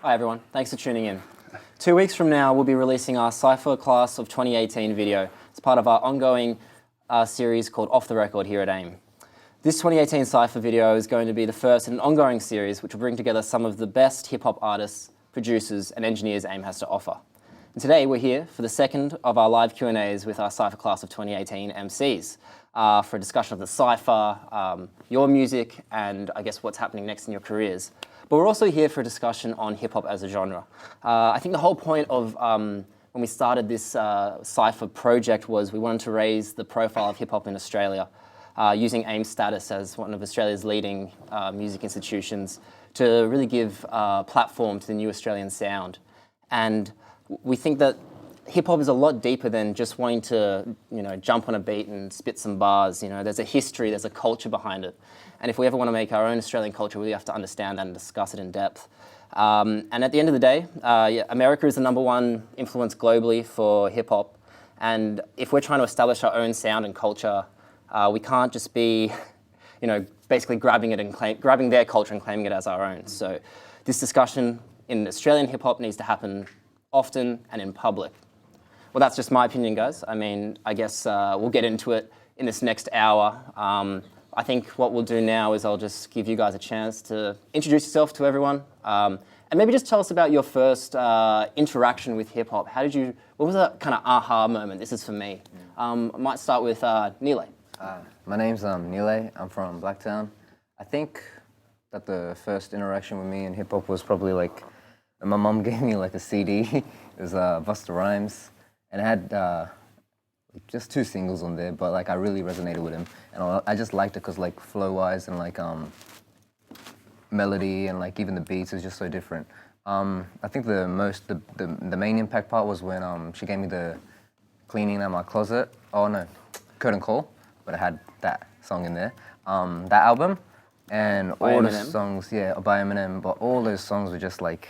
Hi everyone, thanks for tuning in. 2 weeks from now, we'll be releasing our Cypher Class of 2018 video. It's part of our ongoing series called Off the Record here at AIM. This 2018 Cypher video is going to be the first in an ongoing series which will bring together some of the best hip-hop artists, producers and engineers AIM has to offer. And today we're here for the second of our live Q&As with our Cypher Class of 2018 MCs for a discussion of the Cypher, your music and I guess what's happening next in your careers. But we're also here for a discussion on hip-hop as a genre. I think the whole point of when we started this Cypher project was we wanted to raise the profile of hip-hop in Australia, using AIM status as one of Australia's leading music institutions to really give platform to the new Australian sound. And we think that hip-hop is a lot deeper than just wanting to, jump on a beat and spit some bars. There's a history, there's a culture behind it. And if we ever want to make our own Australian culture, we have to understand that and discuss it in depth. And at the end of the day, America is the #1 influence globally for hip-hop. And if we're trying to establish our own sound and culture, we can't just be, basically grabbing it and grabbing their culture and claiming it as our own. So this discussion in Australian hip-hop needs to happen often and in public. Well, that's just my opinion, guys. I guess we'll get into it in this next hour. I think what we'll do now is I'll just give you guys a chance to introduce yourself to everyone, and maybe just tell us about your first interaction with hip-hop. What was that kind of aha moment? This is for me. I might start with Nile. My name's Nile. I'm from Blacktown. I think that the first interaction with me in hip-hop was probably like, my mum gave me like a CD. It was Busta Rhymes, and it had just 2 singles on there, but like I really resonated with him, and I just liked it because like flow-wise and like melody and like even the beats is just so different. I think the main impact part was when she gave me the Cleaning Out My Closet. Oh no, Curtain Call, but it had that song in there. That album and all the songs, by Eminem, but all those songs were just like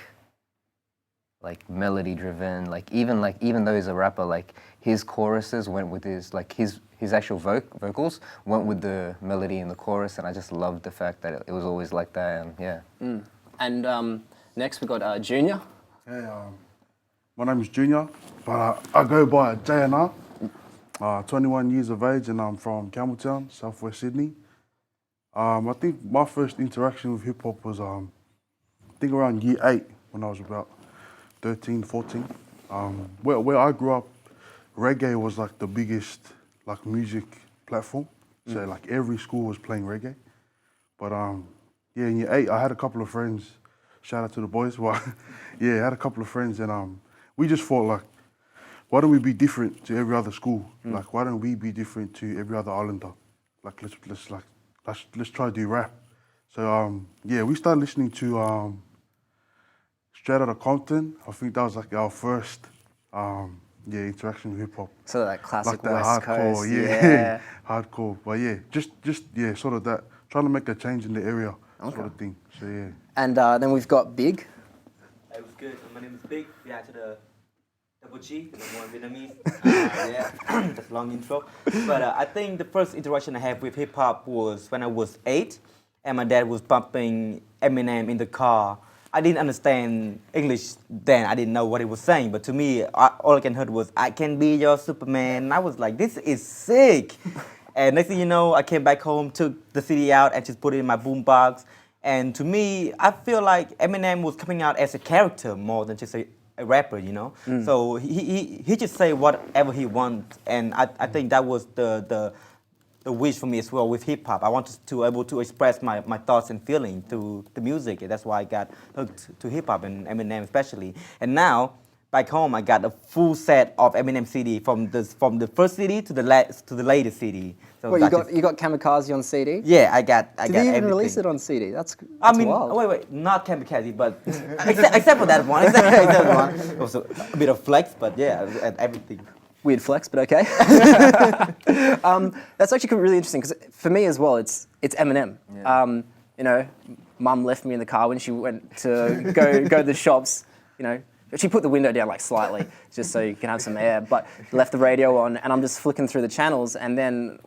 melody driven. Even though he's a rapper, like his choruses went with his actual vocals went with the melody in the chorus, and I just loved the fact that it was always like that. And yeah. And next we got Junior. Hey, my name is Junior, but I go by JNR. 21 years of age, and I'm from Campbelltown, southwest Sydney. I think my first interaction with hip hop was I think around year 8 when I was about 13, 14. Where I grew up, reggae was like the biggest music platform. So like every school was playing reggae. But in year 8, I had a couple of friends. Shout out to the boys. But I had a couple of friends, and we just thought like, why don't we be different to every other school? Like, why don't we be different to every other islander? Like, let's try to do rap. So we started listening to Straight Outta Compton. I think that was like our first interaction with hip hop. So that classic like that West hardcore, Coast, hardcore. But just sort of that, trying to make a change in the area, sort of thing. So yeah. And then we've got Big. It was good. My name is Big. Yeah, to the double G, the more Vietnamese. That's a long intro. But I think the first interaction I had with hip hop was when I was 8, and my dad was bumping Eminem in the car. I didn't understand English then. I didn't know what he was saying. But to me, all I can heard was, "I can be your Superman." And I was like, this is sick. And next thing you know, I came back home, took the CD out, and just put it in my boombox. And to me, I feel like Eminem was coming out as a character more than just a rapper, So he just say whatever he wants. And I think that was the wish for me as well with hip hop. I wanted to able to express my thoughts and feelings through the music. That's why I got hooked to hip hop and Eminem especially. And now back home, I got a full set of Eminem CD from the first CD to the latest CD. So What, you got Kamikaze on CD? Yeah, I got. Did they even everything. release it on CD? That's wild. Wait, not Kamikaze, but except for that one. Except for one. It was a bit of flex, but yeah, everything. Weird flex, but okay. That's actually really interesting because for me as well, it's Eminem. Yeah. Mum left me in the car when she went to go to the shops. She put the window down like slightly just so you can have some air, but left the radio on, and I'm just flicking through the channels, and then,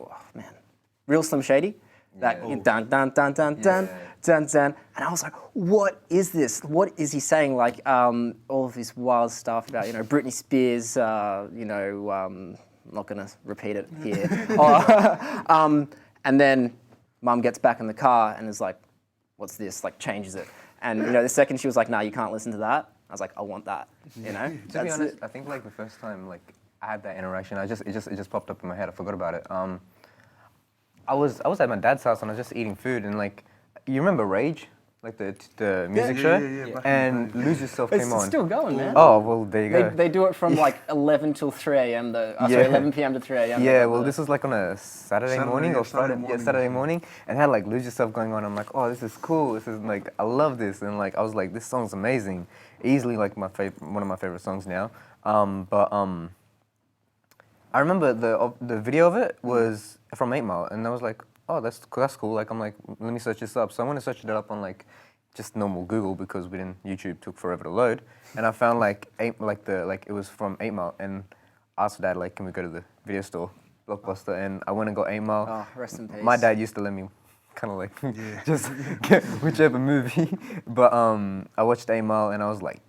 Real Slim Shady, that dun dun dun dun dun dun dun, and I was like, what is this? What is he saying? Like all of this wild stuff about Britney Spears. I'm not gonna repeat it here. And then Mum gets back in the car and is like, what's this? Like changes it. And the second she was like, nah, you can't listen to that. I was like, I want that. To be honest, I think like the first time like I had that interaction, it just popped up in my head. I forgot about it. I was at my dad's house and I was just eating food and like, you remember Rage, like the music show, and Lose Yourself came on. It's still going, man. Oh well, there you go. They do it from like 11 till 3 a.m. though. Sorry, 11 p.m. to 3 a.m. Yeah, well, this was like on a Saturday morning or Friday. Yeah, Saturday morning, and had like Lose Yourself going on. I'm like, oh, this is cool. This is like, I love this, and like I was like, this song's amazing. Easily like one of my favorite songs now. I remember the video of it was from 8 Mile, and I was like, oh, that's cool. Like I'm like, let me search this up. So I went to search it up on like just normal Google because YouTube took forever to load, and I found like it was from 8 Mile, and asked Dad like, can we go to the video store, Blockbuster, and I went and got 8 Mile. Oh, rest in peace. My dad used to let me kind of like just get whichever movie, but I watched 8 Mile and I was like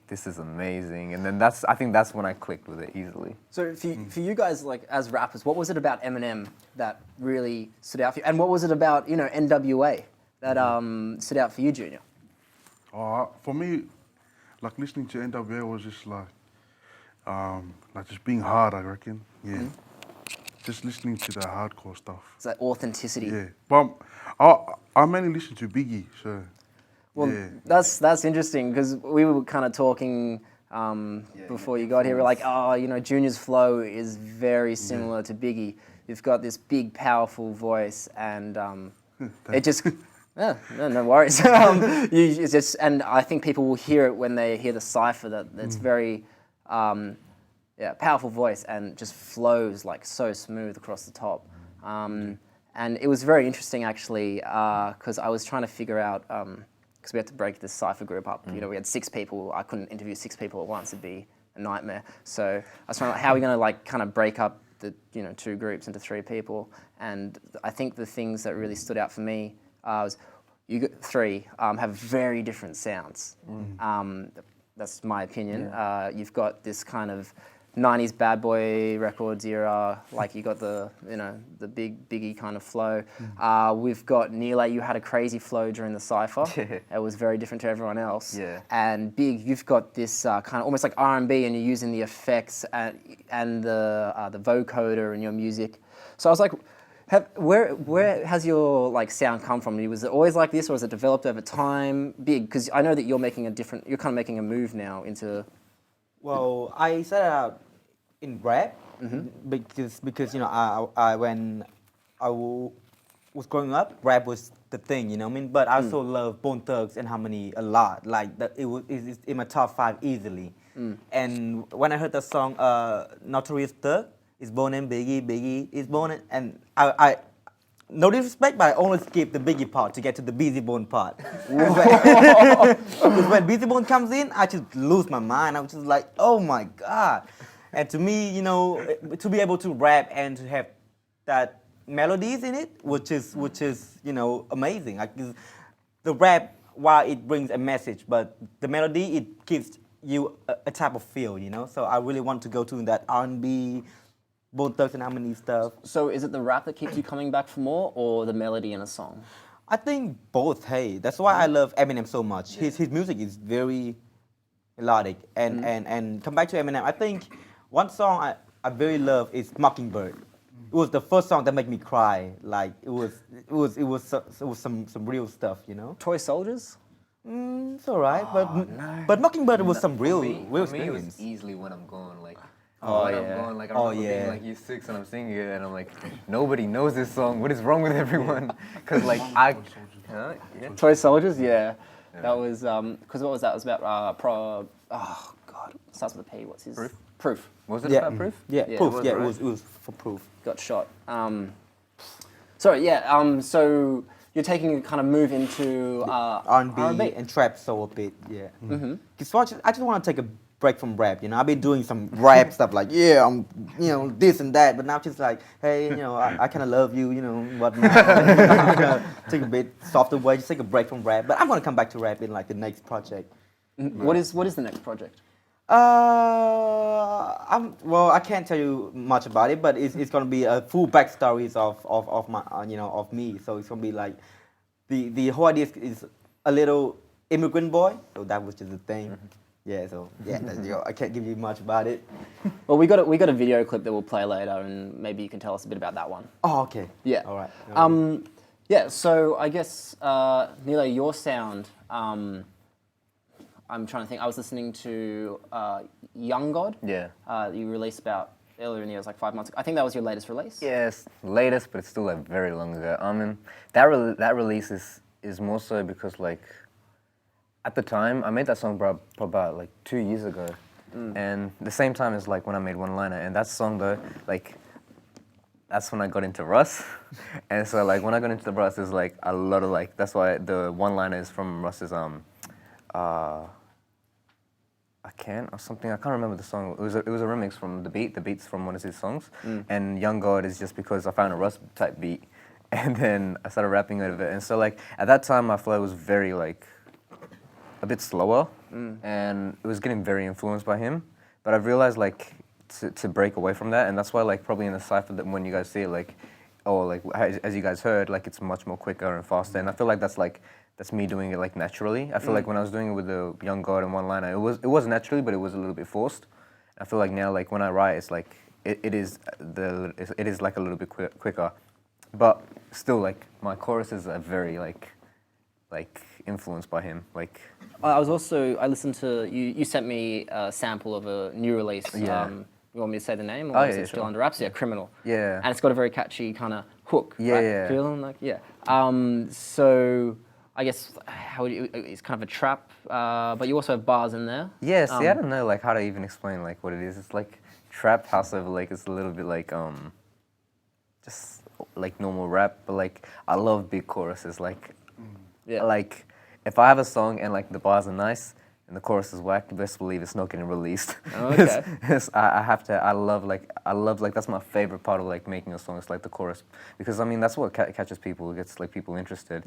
this is amazing, and then I think that's when I clicked with it easily. So for you guys, like as rappers, what was it about Eminem that really stood out for you, and what was it about NWA that stood out for you, Junior? For me, like listening to NWA was just like just being hard, I reckon. Yeah. Mm-hmm. Just listening to the hardcore stuff. It's that authenticity. Yeah. But I mainly listen to Biggie, so. Well, yeah. That's interesting because we were kind of talking before you got here. We're like, Junior's flow is very similar to Biggie. You've got this big, powerful voice, and it just no worries. It's just, and I think people will hear it when they hear the Cypher that it's very powerful voice and just flows like so smooth across the top. And it was very interesting actually because I was trying to figure out. Because we had to break this Cypher group up. We had 6 people. I couldn't interview 6 people at once. It'd be a nightmare. So I was trying to, how are we going to like kind of break up the 2 groups into 3 people? And I think the things that really stood out for me was you got 3 have very different sounds. That's my opinion. Yeah. You've got this kind of 90s Bad Boy Records era, like you got the big Biggie kind of flow. We've got Nile, you had a crazy flow during the Cypher. It was very different to everyone else. Yeah. And Big, you've got this kind of almost like R&B, and you're using the effects and the vocoder in your music. So I was like, where has your like sound come from? Was it always like this, or has it developed over time? Big, because I know that you're kind of making a move now into. Well, I started out in rap because when I was growing up, rap was the thing, you know what I mean? But I also love Bone Thugs and Harmony a lot. Like it's in my top 5 easily. And when I heard the song Notorious Thug, it's Bone and Biggie is Bone, and I no disrespect, but I only skip the Biggie part to get to the Busy Bone part. Because when Busy Bone comes in, I just lose my mind. I'm just like, oh my God. And to me, to be able to rap and to have that melodies in it, which is amazing. Like the rap, while it brings a message, but the melody, it gives you a type of feel, So I really want to go to that R&B, Bone Thugs and Harmony stuff. So is it the rap that keeps you coming back for more, or the melody in a song? I think both. Hey, that's why I love Eminem so much. His music is very melodic, and come back to Eminem. I think one song I very love is Mockingbird. It was the first song that made me cry. Like it was some real stuff, Toy Soldiers. It's alright, but Mockingbird was some real experience. For me, it was easily When I'm Gone, like. I'm going, I remember being like year 6 and I'm singing it and I'm like, nobody knows this song. What is wrong with everyone? Because like Toy Soldiers, yeah. That was because what was that? It was about oh God, it starts with a P. What's his Proof? Was it about Proof? Yeah, Proof. It was for Proof. Got shot. So you're taking a kind of move into R&B and trap soul a bit, yeah. Because I just want to take a break from rap. You know, I've been doing some rap stuff like, yeah, I'm, you know, this and that. But now she's like, hey, you know, I kind of love you, you know, whatnot. Take a bit softer way, just take a break from rap. But I'm gonna come back to rap in like the next project. What is the next project? Well, I can't tell you much about it, but it's gonna be a full backstories of my, you know, of me. So it's gonna be like, the whole idea is a little immigrant boy. So that was just the thing. Yeah. So yeah, you know, I can't give you much about it. Well, we got a video clip that we'll play later, and maybe you can tell us a bit about that one. Oh, okay. Yeah. All right. Yeah. So I guess Nile, your sound. I'm trying to think. I was listening to Young God. Yeah. You released about earlier in the year, it was like 5 months ago. I think that was your latest release. Yes, latest, but it's still like very long ago. That release is more so because like at the time I made that song about like 2 years ago, and the same time as like when I made One Liner, and that song though, like that's when I got into Russ, and so like when I got into the Russ, there's like a lot of like, that's why the One Liner is from Russ's I can't remember the song. It was a remix from The Beat's from one of his songs. And Young God is just because I found a Russ type beat, and then I started rapping out of it. And so like at that time my flow was very like a bit slower, and it was getting very influenced by him. But I've realized like to break away from that, and that's why like probably in the cypher that when you guys see it, like, or like as you guys heard, like it's much more quicker and faster. And I feel like that's me doing it like naturally. I feel like when I was doing it with the Young God and One Liner, it was naturally, but it was a little bit forced. I feel like now, like when I write, it's like it is like a little bit quicker, but still like my choruses are very like influenced by him. Like I listened to you. You sent me a sample of a new release. Yeah. You want me to say the name, or is it still sure. under wraps? Yeah, Criminal. Yeah. And it's got a very catchy kind of hook. Yeah, right? yeah. Feeling like so I guess it's kind of a trap, but you also have bars in there. Yeah, see, I don't know like how to even explain like what it is. It's like trap house over like it's a little bit like just like normal rap, but like I love big choruses. Like like if I have a song and like the bars are nice and the chorus is whack, you best believe it's not getting released. Oh, okay. I love like that's my favorite part of like making a song. It's like the chorus, because I mean that's what catches people. It gets like people interested.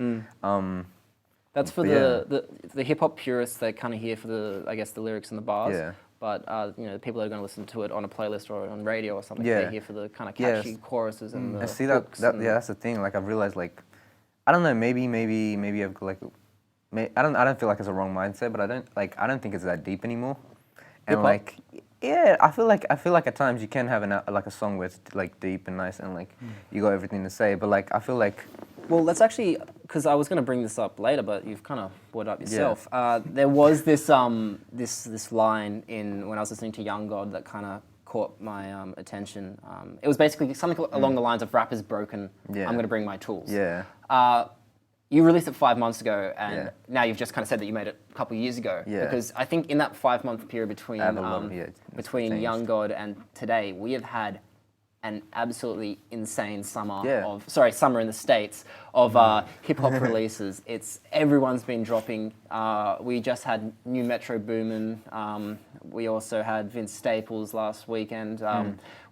That's for the hip hop purists. They kind of hear for the lyrics and the bars. Yeah. But you know, the people that are going to listen to it on a playlist or on radio or something, Yeah. they hear for the kind of catchy choruses and the I see hooks and that's the thing. Like I've realized, like I don't know, maybe I've like, I don't feel like it's a wrong mindset, but I don't think it's that deep anymore. And Hip-hop? like, yeah, I feel like at times you can have like a song where it's like deep and nice and like you got everything to say, but like I feel like. Well, that's actually, because I was going to bring this up later, but you've kind of brought it up yourself. There was this this line in when I was listening to Young God that kind of caught my attention. It was basically something along the lines of "Rap is broken. Yeah. I'm going to bring my tools." Yeah. You released it 5 months ago, and now you've just kind of said that you made it a couple of years ago. Yeah. Because I think in that 5 month period between between Young God and today, we have had an absolutely insane summer summer in the States of hip hop releases. Everyone's been dropping. We just had new Metro Boomin. We also had Vince Staples last weekend.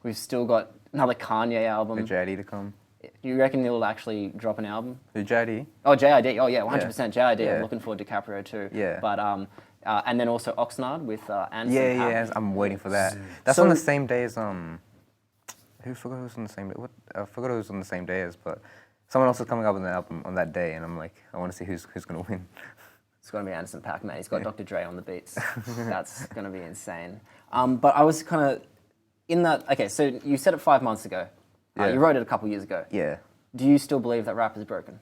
We've still got another Kanye album. For JID to come. You reckon he'll actually drop an album? Who, JID? Oh, JID. Oh, yeah, 100% JID. Yeah. I'm looking forward to Caprio too. Yeah. But and then also Oxnard with Anderson. Yeah, I'm waiting for that. That's So- on the same day as who forgot who was on the same day? I forgot who was on the same day as, but someone else is coming up with an album on that day, and I'm like, I want to see who's gonna win. It's going to be Anderson .Paak, man. He's got Dr. Dre on the beats. That's going to be insane. But I was kind of in that. Okay, so you said it 5 months ago. You wrote it a couple years ago. Yeah. Do you still believe that rap is broken?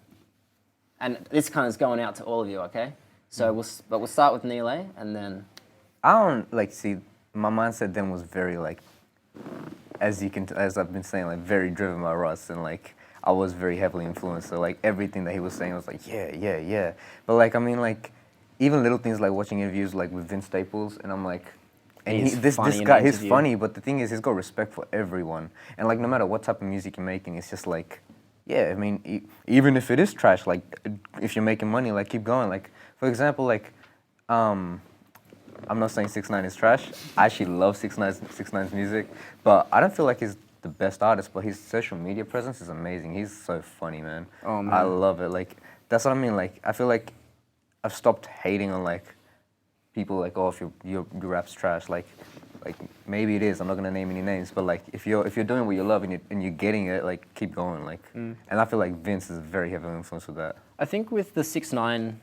And this kind of is going out to all of you, okay? So we'll start with Nile, and then. I don't like see. My mindset then was very like, as I've been saying, like very driven by Russ, and like I was very heavily influenced. So like everything that he was saying, I was like, yeah. But like I mean, like even little things like watching interviews like with Vince Staples, and I'm like, and this guy, he's funny, but the thing is, he's got respect for everyone, and like no matter what type of music you're making, it's just like, yeah, I mean, even if it is trash, like if you're making money, like keep going. Like for example, like I'm not saying 6ix9ine is trash. I actually love 6ix9ine's music, but I don't feel like he's the best artist. But his social media presence is amazing. He's so funny, man. Oh, man. I love it. Like that's what I mean. Like I feel like I've stopped hating on like people like, oh, if your rap's trash, like maybe it is. I'm not gonna name any names, but like if you're doing what you love and you're getting it, like keep going. Like, and I feel like Vince is a very heavy influence with that. I think with the 6ix9ine,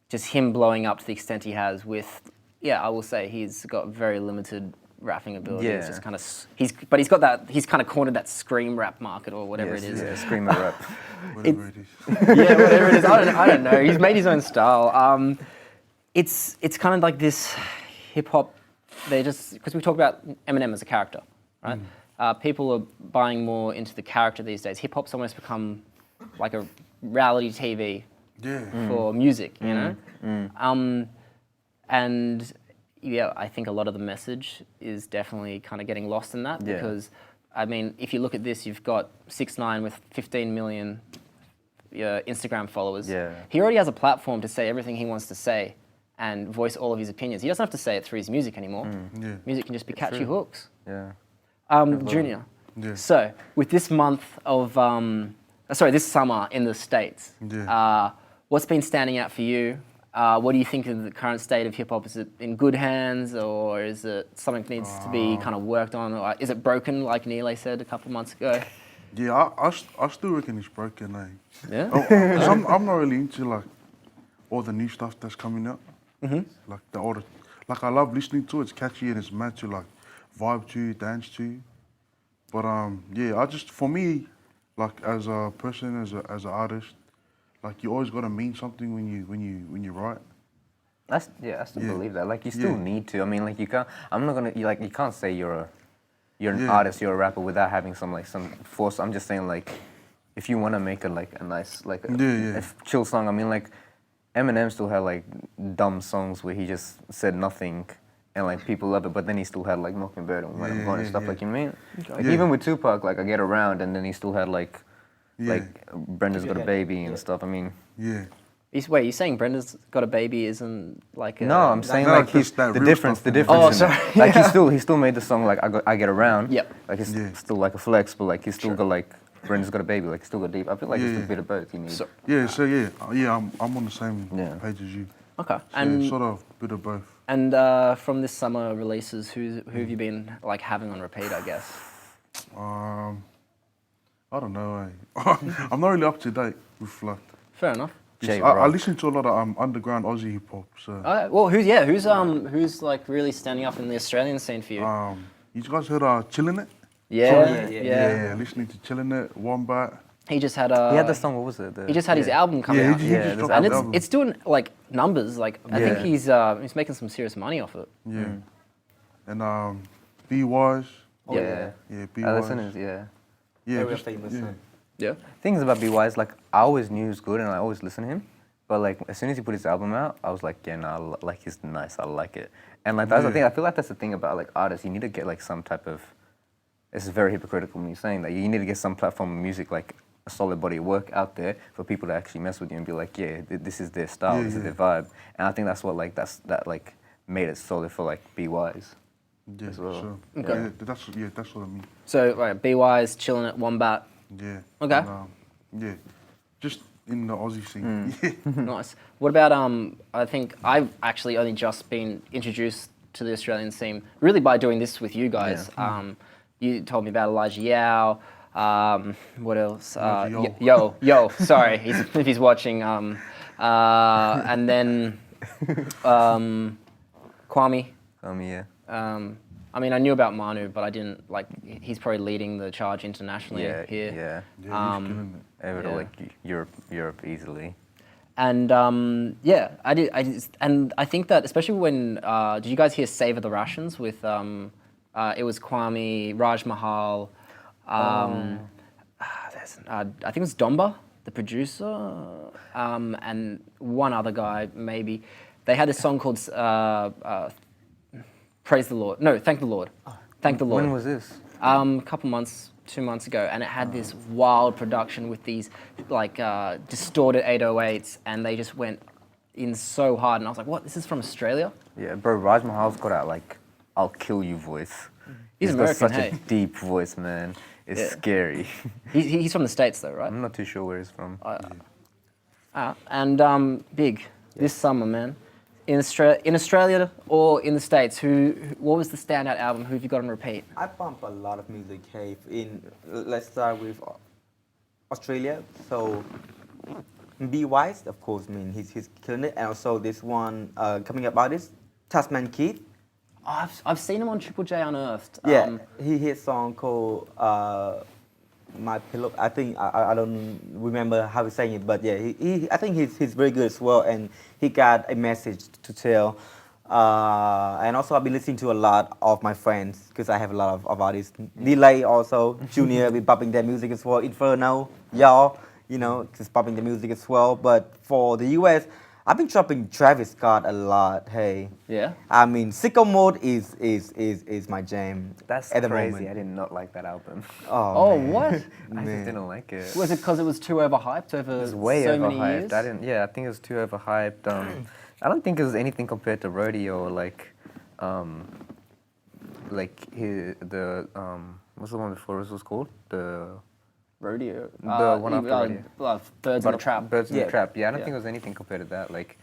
just him blowing up to the extent he has with, I will say he's got very limited rapping ability. Yeah. It's just kind of but he's got that. He's kind of cornered that scream rap market or whatever it is. Yeah, screamer rap. Whatever it is. Yeah, whatever it is. I don't know. He's made his own style. It's kind of like this hip hop. They just because we talk about Eminem as a character, right? People are buying more into the character these days. Hip hop's almost become like a reality TV for music, you know. And I think a lot of the message is definitely kind of getting lost in that because, I mean, if you look at this, you've got 6ix9ine with 15 million Instagram followers. Yeah. He already has a platform to say everything he wants to say and voice all of his opinions. He doesn't have to say it through his music anymore. Music can just be catchy hooks. Yeah. Junior. Yeah. So with this month of, this summer in the States, what's been standing out for you? What do you think of the current state of hip hop? Is it in good hands, or is it something that needs to be kind of worked on, or is it broken, like Nile said a couple of months ago? Yeah, I still reckon it's broken, eh? Yeah. 'Cause I'm not really into like all the new stuff that's coming out. Like I love listening to it. It's catchy and it's mad to like vibe to, dance to. But for me, like as a person, as an artist, like you always gotta mean something when you write. I still believe that. Like you still need to. I mean, like you can't. I'm not gonna. You can't say you're an artist, you're a rapper without having some force. I'm just saying like, if you want to make a nice a chill song. I mean like, Eminem still had like dumb songs where he just said nothing. And like people love it, but then he still had like Mockingbird and When I'm Gone and stuff. Like you mean, like even with Tupac, like I Get Around, and then he still had like Brenda's Got a Baby and stuff. I mean, Wait, you're saying Brenda's Got a Baby isn't like a... No, I'm saying No, like just that the real difference. stuff, The man. difference. Oh, in sorry. Like he still made the song like I Get Around. Yep. Like it's still like a flex, but like he's still got like Brenda's Got a Baby. Like he's still got deep. I feel like it's a bit of both. You need. I'm on the same page as you. Okay. So And sort of bit of both. And from this summer releases, who have you been like having on repeat? I guess. I don't know. I'm not really up to date with like. Fair enough. I listen to a lot of underground Aussie hip hop. So. Well, who's like really standing up in the Australian scene for you? You guys heard Chillin' It? Yeah. Listening to Chillin' It, Wombat. He just had He had the song. What was it? He just had his album come out. He just dropped And his album. it's doing like numbers. Like I think he's making some serious money off it. Yeah. And Be Wise. Yeah. Yeah, Be I Wise. listen to Yeah, Very just, famous. yeah. Yeah. Things about B.Y. is like I always knew he was good and I always listened to him, but like as soon as he put his album out, I was like, like he's nice, I like it. And like that's the thing. I feel like that's the thing about like artists. You need to get like some type of. It's very hypocritical me saying that you need to get some platform of music like a solid body of work out there for people to actually mess with you and be like, this is their style, this is their vibe. And I think that's what like that like made it solid for like B.Y.'s. Yeah, as well. sure. Okay. That's what I mean. So right, B-Wise, Chillin' It, Wombat. Yeah. Okay. And, just in the Aussie scene. Nice. What about I think I've actually only just been introduced to the Australian scene really by doing this with you guys. You told me about Elijah Yao. What else? Yo. Sorry, if he's watching. And then Kwame. Yeah. I mean, I knew about Manu, but I didn't like. He's probably leading the charge internationally here. Yeah. He's killing it. Over to like Europe easily. And I did. And I think that especially when did you guys hear "Savor the Rations" with it was Kwame, Raj Mahal. I think it was Domba, the producer, and one other guy maybe. They had a song called "Praise the Lord." No, "Thank the Lord." Thank the Lord. When was this? A couple months, 2 months ago, and it had this wild production with these like distorted 808s, and they just went in so hard, and I was like, what? This is from Australia? Yeah, bro, Raj Mahal's got that like "I'll kill you" voice. He's got American, such hey? a deep voice, man. It's Yeah. scary. He's from the States though, right? I'm not too sure where he's from. And Big, this summer, man, in Australia or in the States, what was the standout album? Who have you got on repeat? I bump a lot of music. Hey, let's start with Australia. So Be Wise, of course. I mean, he's killing it. And also this one coming up artist, Tasman Kid. Oh, I've seen him on Triple J Unearthed. Yeah, he hit a song called My Pillow. I think I don't remember how he's saying it, but yeah, I think he's very good as well, and he got a message to tell. And also, I've been listening to a lot of my friends because I have a lot of artists. Delay also, Junior, be popping their music as well. Inferno, y'all, just popping the music as well. But for the US, I've been dropping Travis Scott a lot. Hey, Yeah? I mean, Sicko Mode is my jam. That's at the crazy. moment. I did not like that album. Oh, man. what? I just didn't like it. Was it because it was too overhyped over It was way so many overhyped. years? I think it was too overhyped. I don't think it was anything compared to Rodeo or what's the one before this was called? Rodeo. The one after Rodeo. Birds in the Trap. Birds in Yeah. the Trap. Yeah, I don't Yeah. think it was anything compared to that. Like,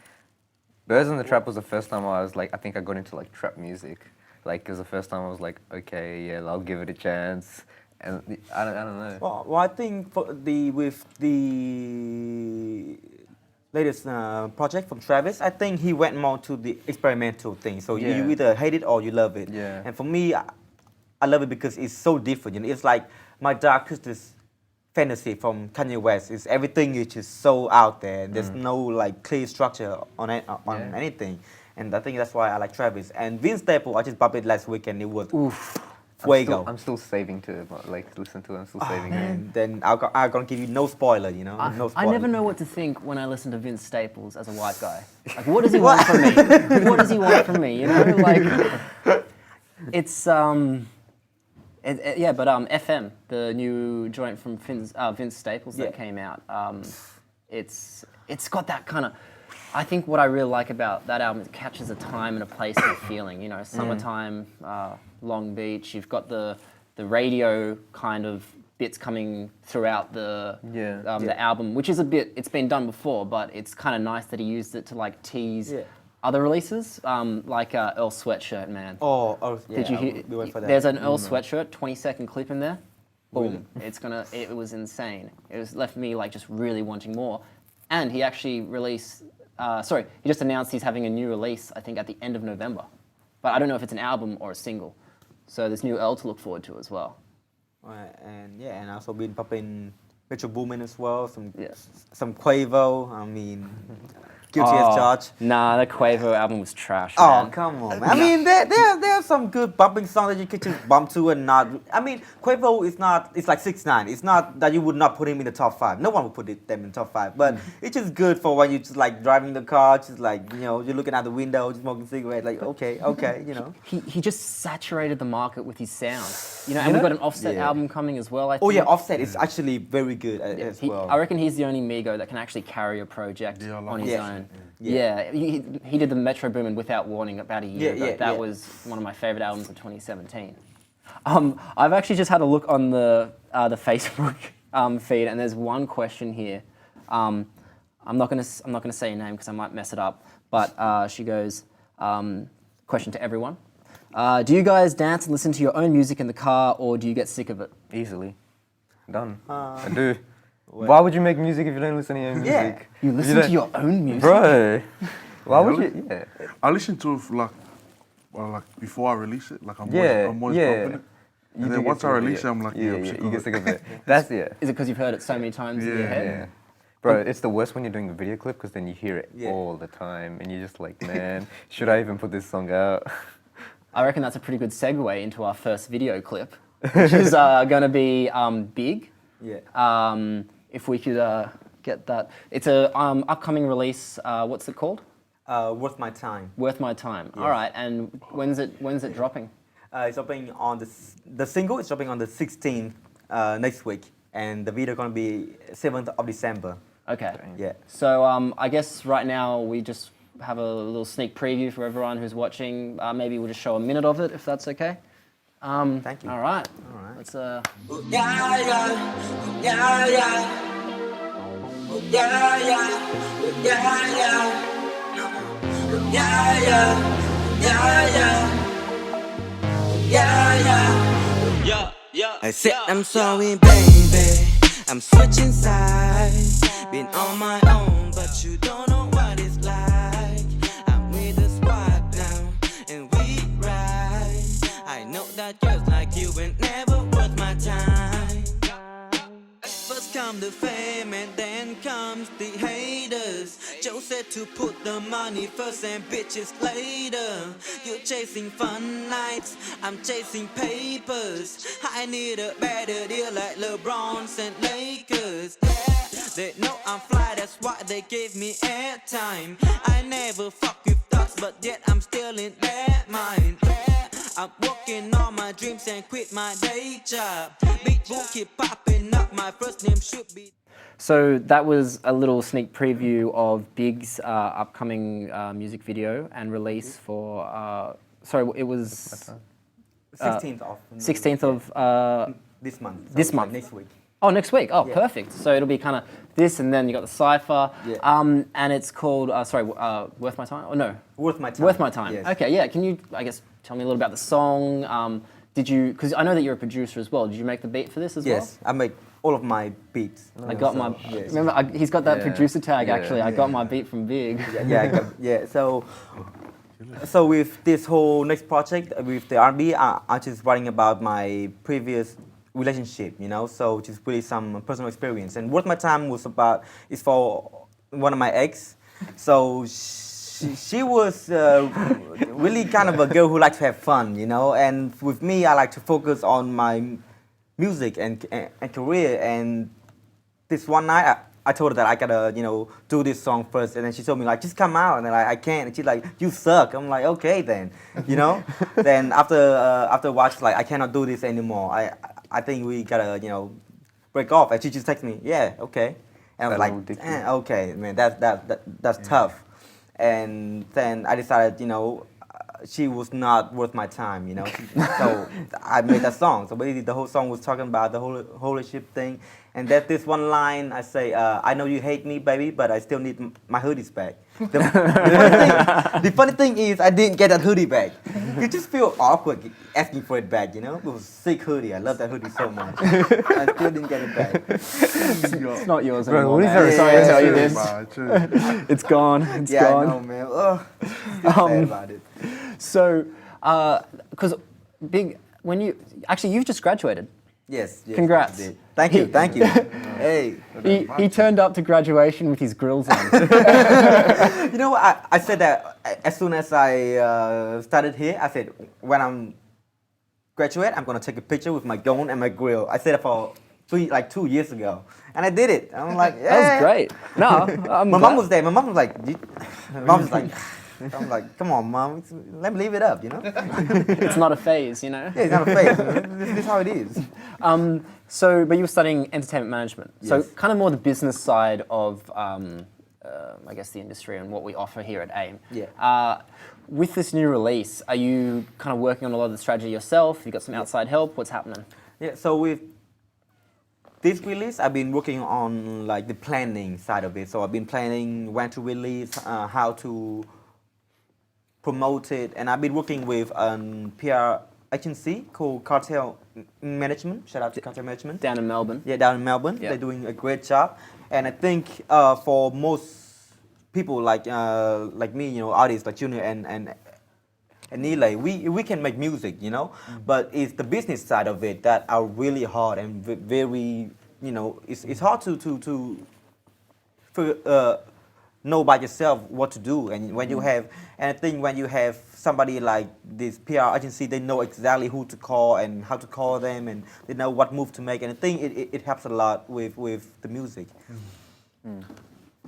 Birds in the Trap was the first time I was like, I think I got into like trap music. Like, it was the first time I was like, okay, yeah, I'll give it a chance. And I don't know. Well, I think with the latest project from Travis, I think he went more to the experimental thing. So Yeah. you either hate it or you love it. Yeah. And for me, I love it because it's so different. It's like my dark twisted fantasy from Kanye West. It's everything is just so out there. There's no like clear structure on Yeah. anything. And I think that's why I like Travis. And Vince Staples, I just bumped it last week and it was fuego. I'm still saving to listen to it. I'm still saving it. And then I'm gonna give you no spoiler, no I spoiler. never know what to think when I listen to Vince Staples as a white guy. Like, what does he want from me? What does he want from me? Like, it's FM, the new joint from Vince Staples that came out. It's got that kind of. I think what I really like about that album is it captures a time and a place and a feeling. Summertime, Long Beach. You've got the radio kind of bits coming throughout the album, which is it's been done before, but it's kind of nice that he used it to like tease other releases, like Earl Sweatshirt, man. Oh, yeah. Did you hear? We went for that. There's an Earl Sweatshirt 20-second clip in there. Boom! It was insane. It was left me like just really wanting more. And he actually released. He just announced he's having a new release, I think, at the end of November. But I don't know if it's an album or a single. So there's new Earl to look forward to as well. And also been popping Metro Boomin as well, some Quavo. I mean, guilty as charged. Nah, the Quavo album was trash, Oh, man. come on, man. I mean, there are some good bumping songs that you could just bump to and not. I mean, Quavo is not, it's like 6ix9ine. It's not that you would not put him in the top 5. No one would put them in the top 5. But it's just good for when you just like driving the car, just like, you're looking out the window, just smoking a cigarette, like, okay. He just saturated the market with his sound. And we've got an Offset album coming as well, I think. Oh, yeah, Offset is actually very good as well. I reckon he's the only Migo that can actually carry a project on his own. Yeah, he did the Metro Boomin without warning about a year ago. That was one of my favorite albums of 2017. I've actually just had a look on the Facebook feed, and there's one question here. I'm not gonna say your name because I might mess it up. But she goes, question to everyone: do you guys dance and listen to your own music in the car, or do you get sick of it? Easily. Done. I do. Why would you make music if you don't listen to your own music? You listen to your own music? Bro, why would you? Yeah. I listen to it like before I release it. Like I'm always bumping it. And then once I release it, I'm like, I'm sick you of get it. sick of it. That's Is it because you've heard it so many times in your head? Yeah. Bro, it's the worst when you're doing a video clip because then you hear it all the time and you're just like, man, should I even put this song out? I reckon that's a pretty good segue into our first video clip, which is going to be Big. Yeah. If we could get that. It's a upcoming release. What's it called? Worth My Time. Worth My Time. All right. And when's it dropping? It's dropping on the single is dropping on the 16th next week, and the video gonna be 7th of December. Okay. Yeah. So I guess right now we just have a little sneak preview for everyone who's watching. Maybe we'll just show a minute of it, if that's okay. Thank you. All right. All right. Let's. Yeah, yeah, yeah, yeah, yeah, yeah, yeah, yeah, yeah. I said I'm sorry, baby. I'm switching sides. Been on my own, but you don't know what it's like. I'm with the squad now, and we ride. I know that girls like you ain't never worth my time. First come the fame and then comes the haters. Joe said to put the money first and bitches later. You're chasing fun nights, I'm chasing papers. I need a better deal like LeBron's and Lakers. They know I'm fly, that's why they gave me airtime. I never fuck with dogs, but yet I'm still in their mind. I'm working on my dreams and quit my day job. Big Boo keep popping up, my first name should be. So that was a little sneak preview of Big's upcoming music video and release for. Sorry, it was 16th of 16th of this month. So this it's month. Next week. Oh, next week. Oh, Yeah. perfect. So it'll be kind of this, and then you got the Cypher, Yeah. and it's called Worth My Time. Oh no, Worth my time. Worth My Time. Yes. Okay, yeah. Can you, I guess, tell me a little about the song? Did you? Because I know that you're a producer as well. Did you make the beat for this as well? Yes, I make all of my beats. I got my. Yes. Remember, he's got that Yeah. producer tag. Yeah. Actually, I got my beat from Big. Yeah. So with this whole next project with the R&B, I'm just writing about my previous relationship, you know. So just really some personal experience. And Worth My Time is for one of my ex. So she was really kind of a girl who likes to have fun, you know. And with me, I like to focus on my music and career. And this one night, I told her that I gotta, you know, do this song first, and then she told me like, just come out, and then I can't. And she's like, you suck. I'm like, okay then, you know. Then after a while, she's like, I cannot do this anymore. I think we gotta, you know, break off. And she just texted me, yeah, okay. And I was like, okay, man, that's tough. And then I decided, you know, she was not worth my time, you know. So I made that song. So basically, the whole song was talking about the whole relationship thing. And that this one line, I say, I know you hate me, baby, but I still need my hoodies back. The funny thing is, I didn't get that hoodie back. You just feel awkward asking for it back, you know? It was a sick hoodie. I love that hoodie so much. I still didn't get it back. It's not yours Bro, anymore. what is man. that? Sorry to tell you True, this. man, true. It's gone. It's Yeah, gone. I know, man. Ugh. Still sad about it. So, because Big, when you've just graduated. Yes. Congrats. I did. Thank you. Hey. He turned up to graduation with his grills on. You know what? I said that as soon as I started here. I said, when I'm graduate, I'm gonna take a picture with my gown and my grill. I said it for 2 years ago, and I did it. I'm like, yeah. That was great. No, My mom was there. My mom was like, I'm like, come on, mom, let me leave it up, you know? It's not a phase, you know. Yeah, it's not a phase. This is how it is. So, but you were studying entertainment management. So, Yes. kind of more the business side of, I guess, the industry and what we offer here at AIM. Yeah. With this new release, are you kind of working on a lot of the strategy yourself? You got some outside help? What's happening? Yeah. So with this release, I've been working on like the planning side of it. So I've been planning when to release, how to promote it, and I've been working with a PR agency called Cartel Management. Shout out to Cartel Management. Down in Melbourne. Yeah, down in Melbourne. Yeah. They're doing a great job. And I think for most people like me, you know, artists like Junior and Nile, we can make music, you know, but it's the business side of it that are really hard and very, you know, it's hard to know by yourself what to do. And when you have, and I think when you have somebody like this PR agency, they know exactly who to call and how to call them, and they know what move to make. And I think it helps a lot with the music.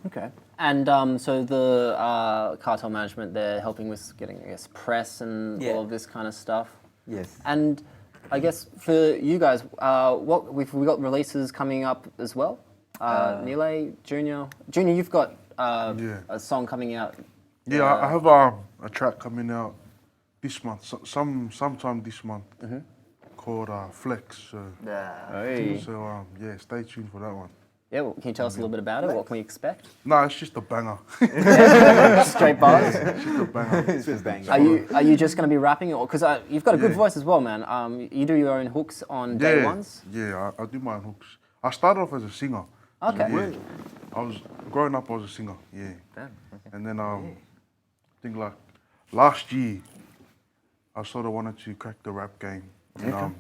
Okay. And so the cartel management, they're helping with getting, I guess, press and Yeah. all of this kind of stuff. Yes. And I guess for you guys, we got releases coming up as well? Nile, Junior. Junior, you've got Yeah. a song coming out. Yeah, I have a track coming out this month, sometime this month, called Flex. So, Hey. yeah, stay tuned for that one. Yeah, well, can you tell us a little bit about it? What can we expect? No, it's just a banger. Straight bars. It's just a banger. It's just bang. Are you just going to be rapping, or because you've got a good voice as well, man? You do your own hooks on day ones. Yeah, I do my own hooks. I started off as a singer. Okay. Yeah. I was growing up. I was a singer. Yeah. Damn, okay. And then I think like last year, I sort of wanted to crack the rap game, and,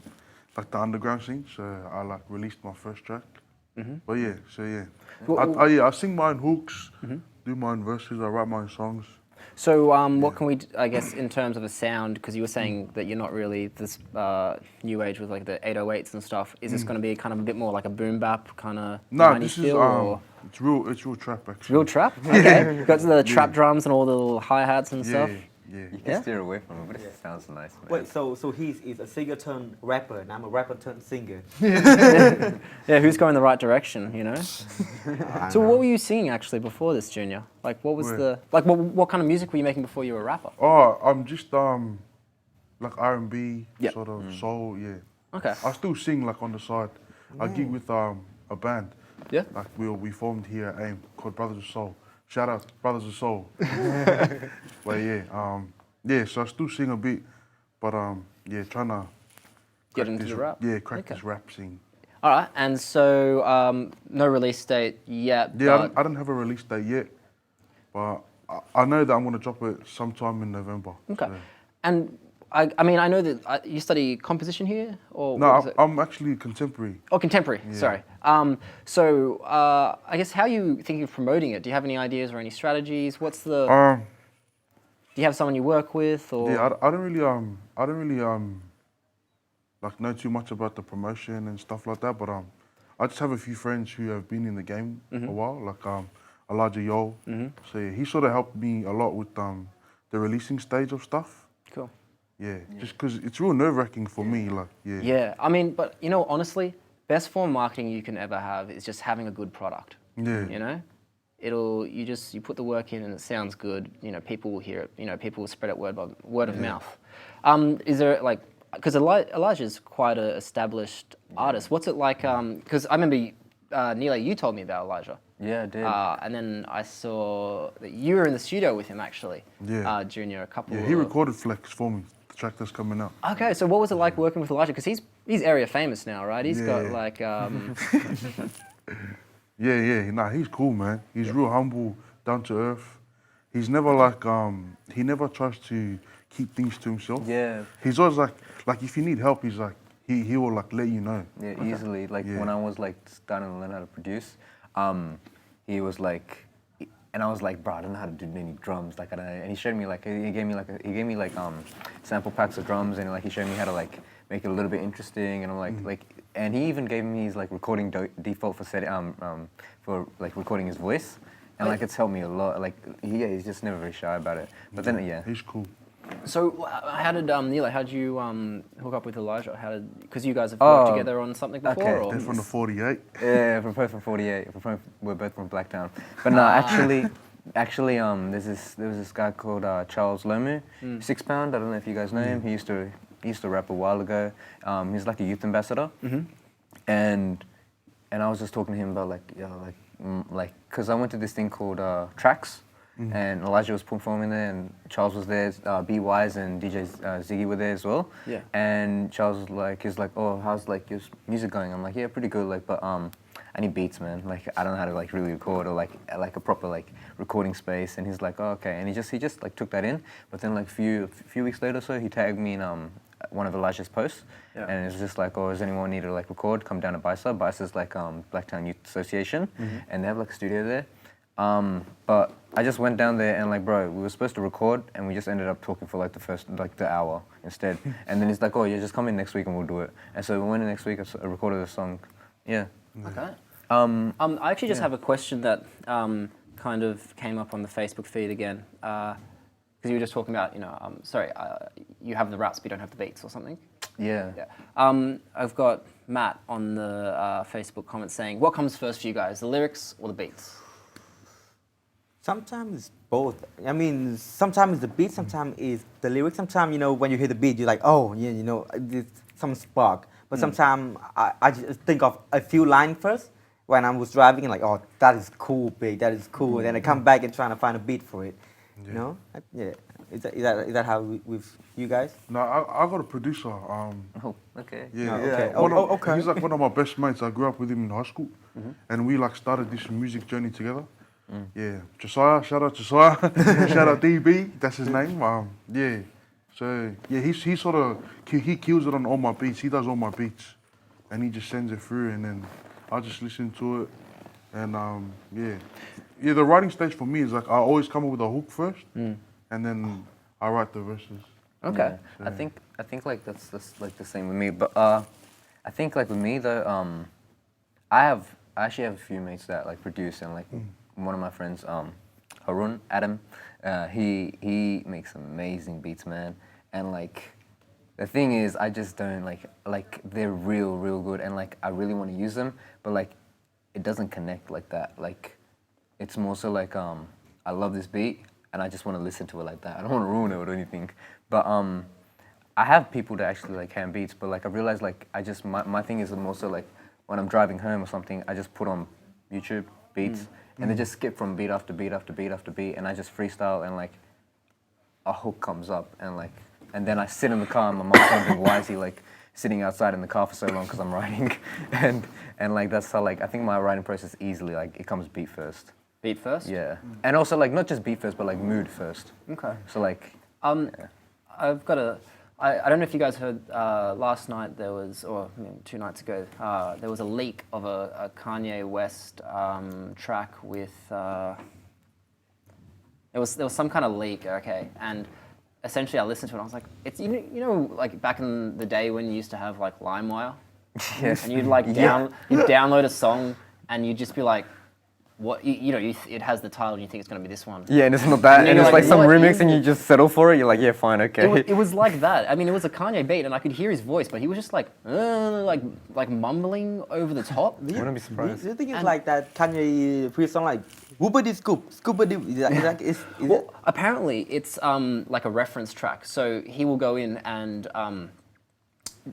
like the underground scene. So I like released my first track. But yeah, so yeah, I sing my own hooks, do my own verses, I write my own songs. So what can we, I guess, in terms of a sound, because you were saying that you're not really this new age with like the 808s and stuff, is this going to be kind of a bit more like a boom bap kind of No, 90s this is feel, or? it's real trap actually. Real trap? Okay. Got the trap drums and all the little hi-hats and stuff? Yeah. You can steer away from it, but it sounds nice, man. Wait, so he is a singer turned rapper, and I'm a rapper turned singer. Yeah, who's going the right direction, you know? So what were you singing actually before this, Junior? Like what was what kind of music were you making before you were a rapper? Oh, I'm just like R&B, Yep. sort of soul, yeah. Okay. I still sing like on the side. I gig with a band. Yeah? Like we formed here at AIM called Brothers of Soul. Shout out Brothers of Soul. But yeah, so I still sing a bit, but yeah, trying to Get into the rap? Yeah, crack this rap scene. All right, and so no release date yet. Yeah, I don't have a release date yet, but I know that I'm gonna drop it sometime in November. Okay. So. And I mean, I know that you study composition here, or No, what is it? I'm actually contemporary. Oh, contemporary. Yeah. Sorry. So I guess how are you thinking of promoting it? Do you have any ideas or any strategies? What's the? Do you have someone you work with, or? Yeah, I don't really like know too much about the promotion and stuff like that. But I just have a few friends who have been in the game a while, like Elijah Yo. So yeah, he sort of helped me a lot with the releasing stage of stuff. Cool. Yeah, just because it's real nerve-wracking for me, like, yeah. Yeah, I mean, but you know, honestly, best form of marketing you can ever have is just having a good product. Yeah. You know, you put the work in and it sounds good. You know, people will hear it. You know, people will spread it word of mouth. Is there like, because Elijah's quite an established artist. What's it like? Because I remember Nile, you told me about Elijah. Yeah, I did. And then I saw that you were in the studio with him actually. Yeah. Junior, a couple. Yeah, he recorded Flex for me, the track that's coming out. Okay, so what was it like working with Elijah? Because he's area famous now, right? He's got Yeah. like. Yeah, nah, he's cool, man. He's real humble, down to earth. He's never like, he never tries to keep things to himself. Yeah. He's always like if you need help, he's like, he will like let you know. Yeah, easily. Like Yeah. when I was like starting to learn how to produce, he was like, and I was like, bro, I don't know how to do any drums. Like, and he showed me like, he gave me like sample packs of drums, and like he showed me how to like make it a little bit interesting. And I'm like, and he even gave me his like recording default for for like recording his voice, and like it's helped me a lot. Like, he's just never very shy about it. But then He's cool. So how did Nile? How did you hook up with Elijah? Because you guys have worked together on something before? okay. Or? They're from the 48. Yeah, we're both from 48. We're both from Blacktown. But no, actually, there was this guy called Charles Lomu, 6 Pound. I don't know if you guys know him. He used to rap a while ago. He's like a youth ambassador, and I was just talking to him about like because I went to this thing called Tracks. And Elijah was performing there, and Charles was there. B-Wise and DJ Ziggy were there as well. Yeah. And Charles was like, oh, how's like your music going? I'm like, yeah, pretty good. Like, but I need beats, man. Like, I don't know how to like really record or like a proper like recording space. And he's like, oh, okay. And he just like took that in. But then like a few weeks later, or so he tagged me in one of Elijah's posts, and it's just like, oh, does anyone need to like record? Come down to BISA. BISA is like Blacktown Youth Association, and they have like a studio there. But I just went down there and like, bro, we were supposed to record and we just ended up talking for like the hour instead. And then he's like, oh yeah, just come in next week and we'll do it. And so we went in next week, I recorded a song. Yeah. Okay. I actually just have a question that kind of came up on the Facebook feed again. Because you were just talking about, you have the raps but you don't have the beats or something. Yeah. I've got Matt on the Facebook comment saying, what comes first for you guys, the lyrics or the beats? Sometimes it's both. I mean, sometimes it's the beat, sometimes it's the lyrics. Sometimes, you know, when you hear the beat, you're like, oh, yeah, you know, there's some spark. But sometimes I just think of a few lines first when I was driving and like, oh, that is cool, beat, that is cool. And then I come back and trying to find a beat for it. You know? Yeah. Is that how with you guys? No, I got a producer. Oh, okay. Yeah, Oh, okay. okay. He's like one of my best mates. I grew up with him in high school, and we like started this music journey together. Yeah, Josiah, shout out Josiah, shout out DB, that's his name. Yeah, so yeah, he sort of he kills it on all my beats. He does all my beats, and he just sends it through, and then I just listen to it, and yeah. The writing stage for me is like I always come up with a hook first, and then I write the verses. Okay. Yeah. I think like that's like the same with me. But I think like with me though, I actually have a few mates that like produce, and like one of my friends, Harun Adam, he makes amazing beats, man. And like the thing is, I just don't like they're real good, and like I really want to use them, but like it doesn't connect like that. Like it's more so like I love this beat, and I just want to listen to it like that. I don't want to ruin it or anything. But I have people that actually like hand beats, but like I realized like my thing is more so like when I'm driving home or something, I just put on YouTube beats and they just skip from beat after beat after beat after beat, and I just freestyle, and like a hook comes up, and then I sit in the car and my mom's wondering why is he like sitting outside in the car for so long because I'm writing, and like that's how like I think my writing process easily like it comes beat first. Beat first? Yeah, and also like not just beat first, but like mood first. Okay. So like, I've got I don't know if you guys heard, last night there was, or 2 nights ago, there was a leak of a Kanye West track with, there was some kind of leak, okay, and essentially I listened to it and I was like, it's, you know, like back in the day when you used to have like LimeWire? yes. And you'd like you'd download a song and you'd just be like, what, it has the title and you think it's going to be this one. Yeah, and it's not that, And and you're it's like, like some what remix, is and you it? just settle for it. You're like, yeah, fine, okay. It was like that. I mean, it was a Kanye beat, and I could hear his voice, but he was just like mumbling over the top. Wouldn't be surprised. Do you think it's like that Kanye free song like whoopity scoop, scoopity? Well, apparently it's like a reference track. So he will go in and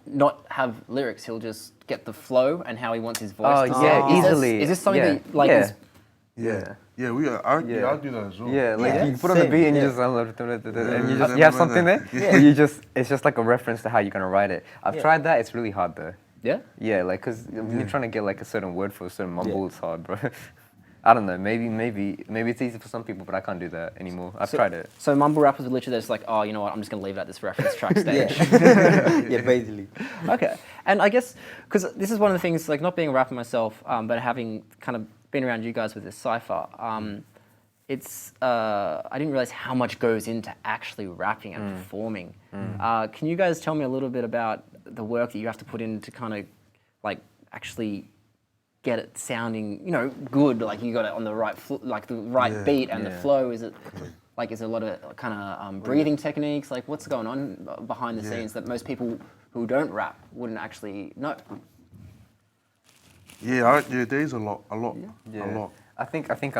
not have lyrics. He'll just get the flow and how he wants his voice. Oh, to yeah, sound. easily. Is this something Yeah. that like? Yeah. Is, Yeah, I do that as well. Yeah, like Yeah. you put on the Same, beat and you yeah. just and you have something there. But it's just like a reference to how you're gonna write it. I've tried that. It's really hard though. yeah. Yeah, like because when you're trying to get like a certain word for a certain mumble, it's hard, bro. I don't know. Maybe it's easy for some people, but I can't do that anymore. I've tried it. So mumble rappers are literally just like, oh, you know what? I'm just gonna leave it at this reference track stage. Yeah, basically. Okay, and I guess because this is one of the things, like not being a rapper myself, but having kind of been around you guys with this Cypher, it's I didn't realize how much goes into actually rapping and performing. Can you guys tell me a little bit about the work that you have to put in to kind of like actually get it sounding, good? Like you got it on the right, like the right beat and the flow. Is it like is there a lot of kind of breathing techniques? Like what's going on behind the scenes that most people who don't rap wouldn't actually know? Yeah, there is a lot. I think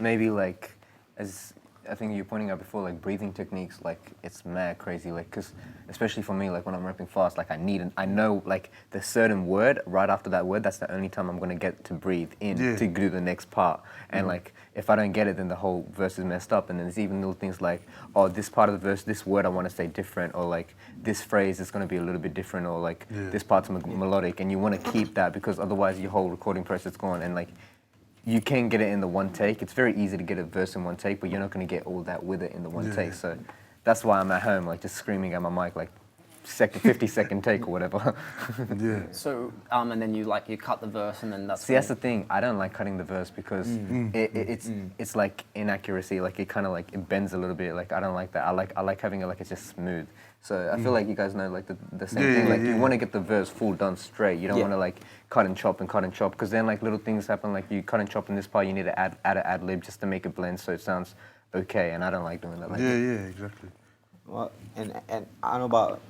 maybe like as I think you're pointing out before, like breathing techniques, like it's mad crazy, like because especially for me, like when I'm rapping fast, like I know like the certain word right after that word, that's the only time I'm gonna get to breathe in to do the next part, and like if I don't get it, then the whole verse is messed up. And then there's even little things like, oh, this part of the verse, this word I want to say different, or like this phrase is gonna be a little bit different, or like this part's melodic, and you want to keep that because otherwise your whole recording process is gone, and like you can get it in the one take. It's very easy to get a verse in one take, but you're not going to get all that with it in the one take. So that's why I'm at home, like just screaming at my mic, like 50-second take or whatever. So and then you cut the verse and then that's. See, that's the thing. I don't like cutting the verse because it's like inaccuracy. Like it kind of like it bends a little bit. Like I don't like that. I like having it like it's just smooth. So I feel like you guys know like the same thing. Like you want to get the verse full done straight. You don't want to like cut and chop because then like little things happen. Like you cut and chop in this part, you need to add an ad lib just to make it blend so it sounds okay. And I don't like doing that. Like Yeah, exactly. Well, and I don't know about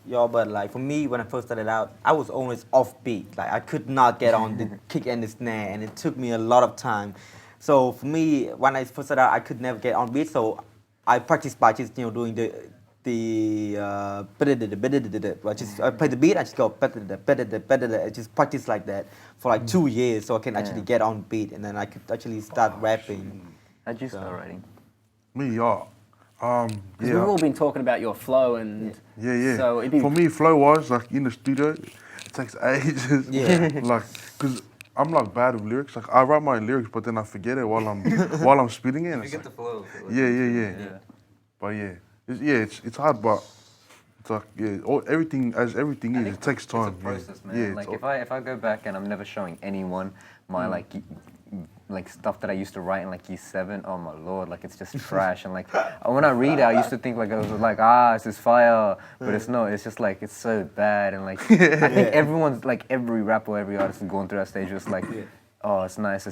y'all, but like for me, when I first started out, I was always offbeat. Like I could not get on the kick and the snare, and it took me a lot of time. So for me, when I first started out, I could never get on beat. So I practiced by just doing the I play the beat. I just go I just practice like that for like 2 years, so I can actually get on beat, and then I could actually start rapping. How'd you start writing? Me, yeah. Because we've all been talking about your flow and Yeah. So it'd be For me, flow wise, like in the studio, it takes ages. Yeah. Like, cause I'm like bad with lyrics. Like I write my lyrics, but then I forget it while I'm spitting it. And it's like, flow. yeah. But it's hard, but it's like everything is. It takes time. It's a process, man. Yeah, Like if I go back and I'm never showing anyone my like stuff that I used to write in like year 7, oh my lord, like it's just trash. And like when I read it, I used to think like I was like, this is fire, but it's not. It's just like it's so bad. And like I think everyone's like every rapper, every artist has gone through that stage. Just like, oh, it's nice,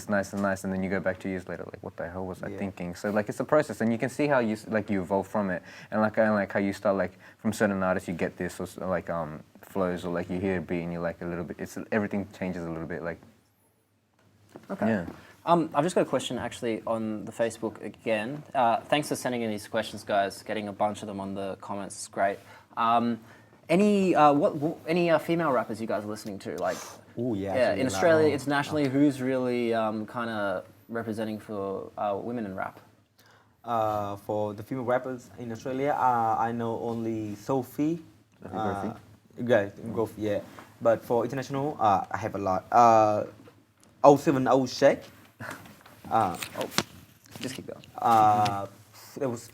and then you go back 2 years later, like what the hell was I thinking? So like it's a process, and you can see how you evolve from it, and like how you start like from certain artists you get this or like flows, or like you hear a beat and you like a little bit. It's everything changes a little bit, like. Okay. Yeah. I've just got a question actually on the Facebook again. Thanks for sending in these questions, guys. Getting a bunch of them on the comments is great. Any female rappers you guys are listening to? Like, in Australia, internationally, who's really kind of representing for women in rap? For the female rappers in Australia, I know only Sophie. Graphy, yeah. But for international, I have a lot. 070 Shake. Just keep going. There was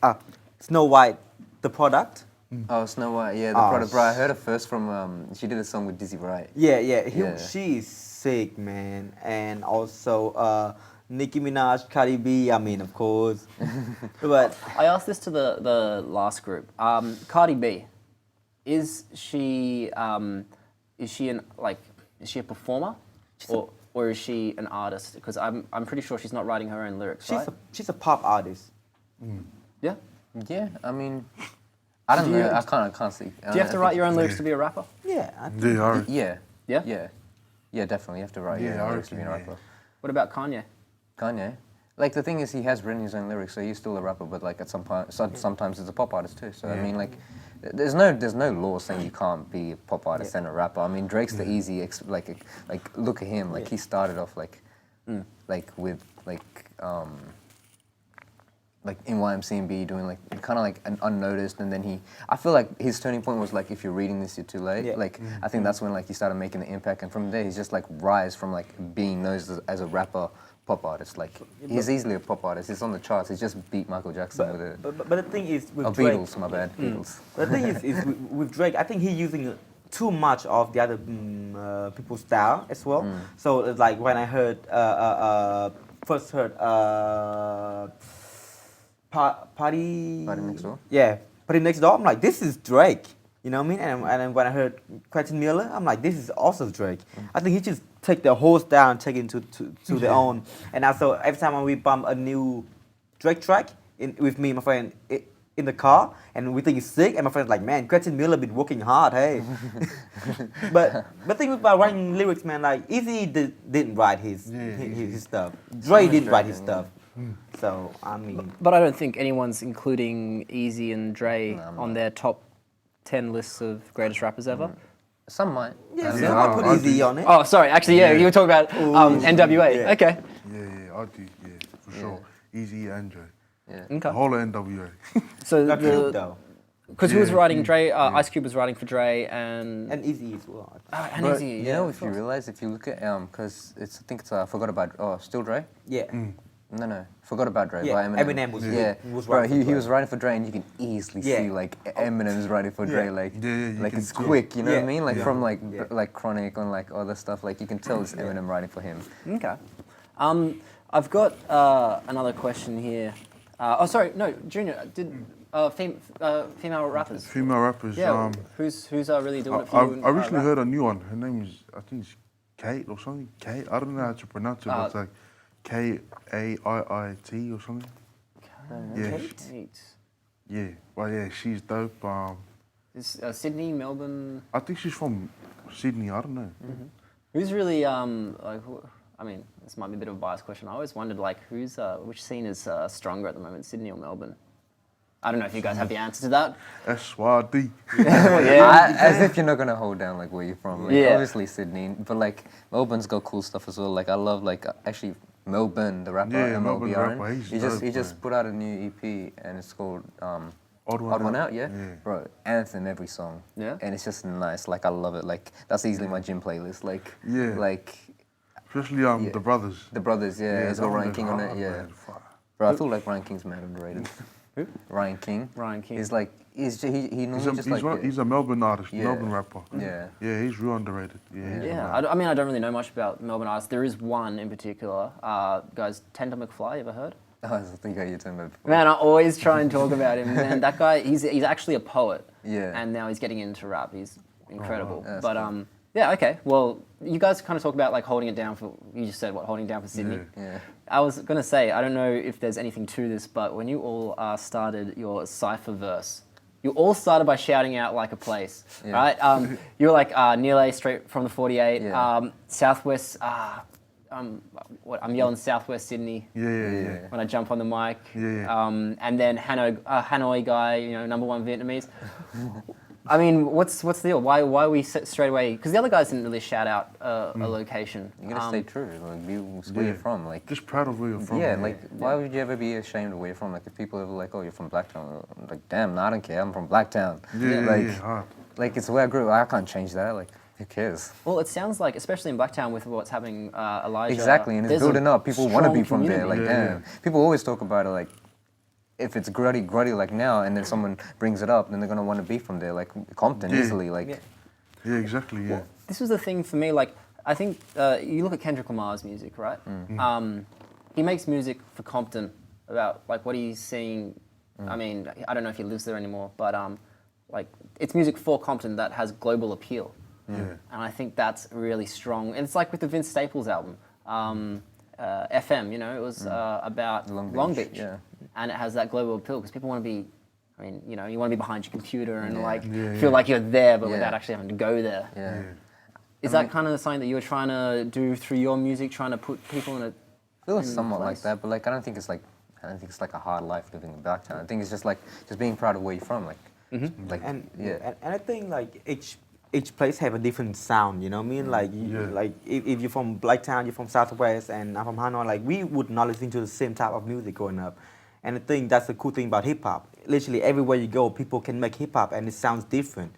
Snow White, the product. Oh, Snow White, yeah, the product. Bro, I heard it first from, she did a song with Dizzy Wright. She is sick, man. And also Nicki Minaj, Cardi B, I mean, of course. But I asked this to the last group. Cardi B, is she a performer, or is she an artist? Because I'm pretty sure she's not writing her own lyrics, right? She's a pop artist. Yeah. Yeah, I mean, I don't know. I can't see. Do you have to write your own lyrics to be a rapper? Yeah. Yeah. Yeah? Yeah, definitely. You have to write your own lyrics to be a rapper. What about Kanye? Kanye. Like the thing is, he has written his own lyrics, so he's still a rapper. But like at some point, sometimes he's a pop artist too. So I mean, like, there's no law saying you can't be a pop artist and a rapper. I mean, Drake's the easy like look at him. Like he started off like with like in YMCMB doing like kind of like an unnoticed, and then I feel like his turning point was like, if you're reading this, you're too late. Yeah. Like I think that's when like he started making the impact, and from there he's just like rise from like being known as a rapper, pop artist. Like he's easily a pop artist. He's on the charts. He's just beat Michael Jackson with it. But the thing is with Drake, Beatles, my bad, Beatles. But the thing is with Drake, I think he's using too much of the other people's style as well. So it's like when I first heard Party Next Door? Yeah, Party Next Door. I'm like, this is Drake. You know what I mean? And then when I heard Quentin Miller, I'm like, this is also Drake. I think he just take the whole style and take it to their own. And also, every time when we bump a new Drake track with me and my friend in the car, and we think it's sick, and my friend's like, man, Quentin Miller been working hard, hey. But the thing about writing lyrics, man, like, Easy didn't write his stuff. Dre didn't write his stuff. So, I mean... But I don't think anyone's including Easy and Dre on their top 10 lists of greatest rappers ever. Some might. Yeah, I put Easy on it. Oh, sorry. Actually, you were talking about NWA. Yeah. Okay. Yeah, I do. Yeah, for sure. Easy and Dre. Yeah. The Okay. whole of NWA. So That's true, though. because who was writing Dre? Ice Cube was writing for Dre, and Easy as well. and But, Easy. you know, if you realize, if you look at because I think it's Forgot About Still Dre. Yeah. No, Forgot About Dre Yeah, by Eminem. Eminem was Bro, writing for he Dre. was writing for Dre, and you can easily see like Eminem's writing for Dre, like you like can it's tell. quick, you know what I mean? Like Yeah. from like Chronic and like other stuff, like you can tell it's Eminem writing for him. Okay. I've got another question here. Junior. Did female rappers? Female rappers. Yeah. Who's really doing it for you? I recently heard a new one. Her name is, I think it's Kate or something. Kate. I don't know how to pronounce it, but it's like Kaiit or something. Yeah. Kate. Yeah. Well, yeah, she's dope. Is Sydney, Melbourne? I think she's from Sydney. I don't know. Who's really like? I mean, this might be a bit of a biased question. I always wondered like who's which scene is stronger at the moment, Sydney or Melbourne? I don't know if you guys have the answer to that. SYD. As if you're not gonna hold down like where you're from. Like, Yeah. obviously Sydney, but like Melbourne's got cool stuff as well. Like I love like actually Melbourne, the rapper, Yeah, Melbourne, the MLBRN. rapper, he's He just dope, put out a new EP and it's called Odd One Out. Yeah? Yeah. Bro, anthem every song. Yeah? And it's just nice. Like I love it. Like that's easily my gym playlist. Like Yeah. like Especially the brothers. the brothers, yeah, it's got that one Ryan is King on it, hard, yeah. man. Fuck. Bro, I feel like Ryan King's mad underrated. Who? Ryan King. Ryan King. He's like he normally just like He's a Melbourne artist, Yeah. Melbourne rapper. Yeah. Yeah, he's real underrated. Yeah. he's Yeah, mad. I mean, I don't really know much about Melbourne artists. There is one in particular. Guys, Tender McFly, you ever heard? I think I heard him before. Man, I always try and talk about him. Man, that guy, he's actually a poet. Yeah. And now he's getting into rap. He's incredible. That's But cool. yeah, okay. Well, you guys kind of talk about like holding it down for. You just said what, holding it down for Sydney. Yeah. I was gonna say, I don't know if there's anything to this, but when you all started your Cypher verse, you all started by shouting out like a place, Yeah. right? You were like Nearly straight from the 48, Yeah. Southwest. I'm yelling Southwest Sydney Yeah. when I jump on the mic. Yeah. And then Hanoi guy, you know, #1 Vietnamese. I mean, what's the deal? Why we straight away? Because the other guys didn't really shout out a location. You gotta stay true. Like, be where you're from. Like, Just proud of where you're from. yeah. man. Like, why would you ever be ashamed of where you're from? Like, if people are like, "Oh, you're from Blacktown," I'm like, damn, no, I don't care. I'm from Blacktown. Yeah, hard. Like, it's where I grew. I can't change that. Like, who cares? Well, it sounds like, especially in Blacktown with what's happening, Elijah. Exactly, and it's there's a building up. People want to be strong from there. Like, community. damn. People always talk about it like, if it's gruddy like now, and then someone brings it up, then they're gonna want to be from there. Like Compton, Yeah. easily. Like, Yeah. Yeah, exactly. Yeah. This was the thing for me. Like, I think you look at Kendrick Lamar's music, right? He makes music for Compton about like what he's seeing. I mean, I don't know if he lives there anymore, but like it's music for Compton that has global appeal. Yeah. And I think that's really strong. And it's like with the Vince Staples album, FM. You know, it was about Long Beach, yeah. and it has that global appeal because people want to be. I mean, you know, you want to be behind your computer and like Yeah, feel yeah. like you're there, but Yeah. without actually having to go there. yeah. Is that kind of something that you're trying to do through your music, trying to put people in a... I feel like somewhat like place. that, but like I don't think it's like a hard life living in Blacktown. I think it's just like being proud of where you're from, like like And yeah. and I think like each place have a different sound, you know what I mean? Like Yeah. like if you're from Blacktown, you're from Southwest, and I'm from Hanoi, like we would not listen to the same type of music growing up. And I think that's the cool thing about hip hop. Literally everywhere you go, people can make hip hop, and it sounds different.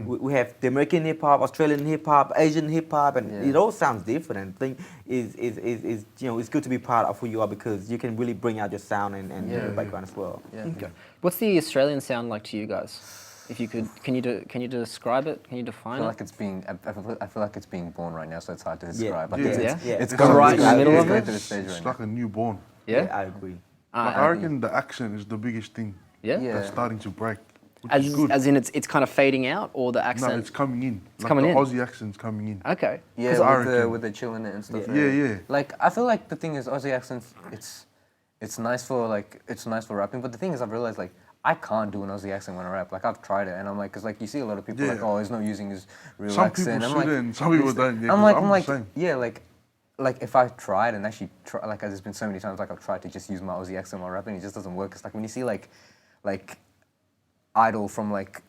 We have the American hip hop, Australian hip hop, Asian hip hop, and Yeah. it all sounds different. And I think is you know it's good to be proud of who you are because you can really bring out your sound and your background as well. Yeah. Okay. What's the Australian sound like to you guys? If you could, can you describe it? Can you I define feel it? like it's being. I feel like it's being born right now, so it's hard to describe. I Yeah. think Yeah. it's, Yeah. it's It's going right in the middle of going it? through the stage It's right like a newborn. Yeah. I agree. Like, I reckon the accent is the biggest thing Yeah. Yeah. that's starting to break, which is As, good. as in it's kind of fading out, or the No, accent? it's coming in. Like coming the in. Aussie accent's coming in. Okay. now. Yeah, 'Cause I with the reckon- with the chilling it and stuff. Yeah. Like I feel like the thing is Aussie accent. It's nice for rapping, but the thing is I've realized like I can't do an Aussie accent when I rap. Like I've tried it, and I'm like, cause like you see a lot of people Yeah. like, oh, he's not using his real Some accent. people I'm like, shouldn't, some people don't. Yeah, I'm 'cause like, the same. yeah, like if I tried and actually like there's been so many times like I've tried to just use my Aussie accent while rapping, it just doesn't work. It's like when you see like Idol from like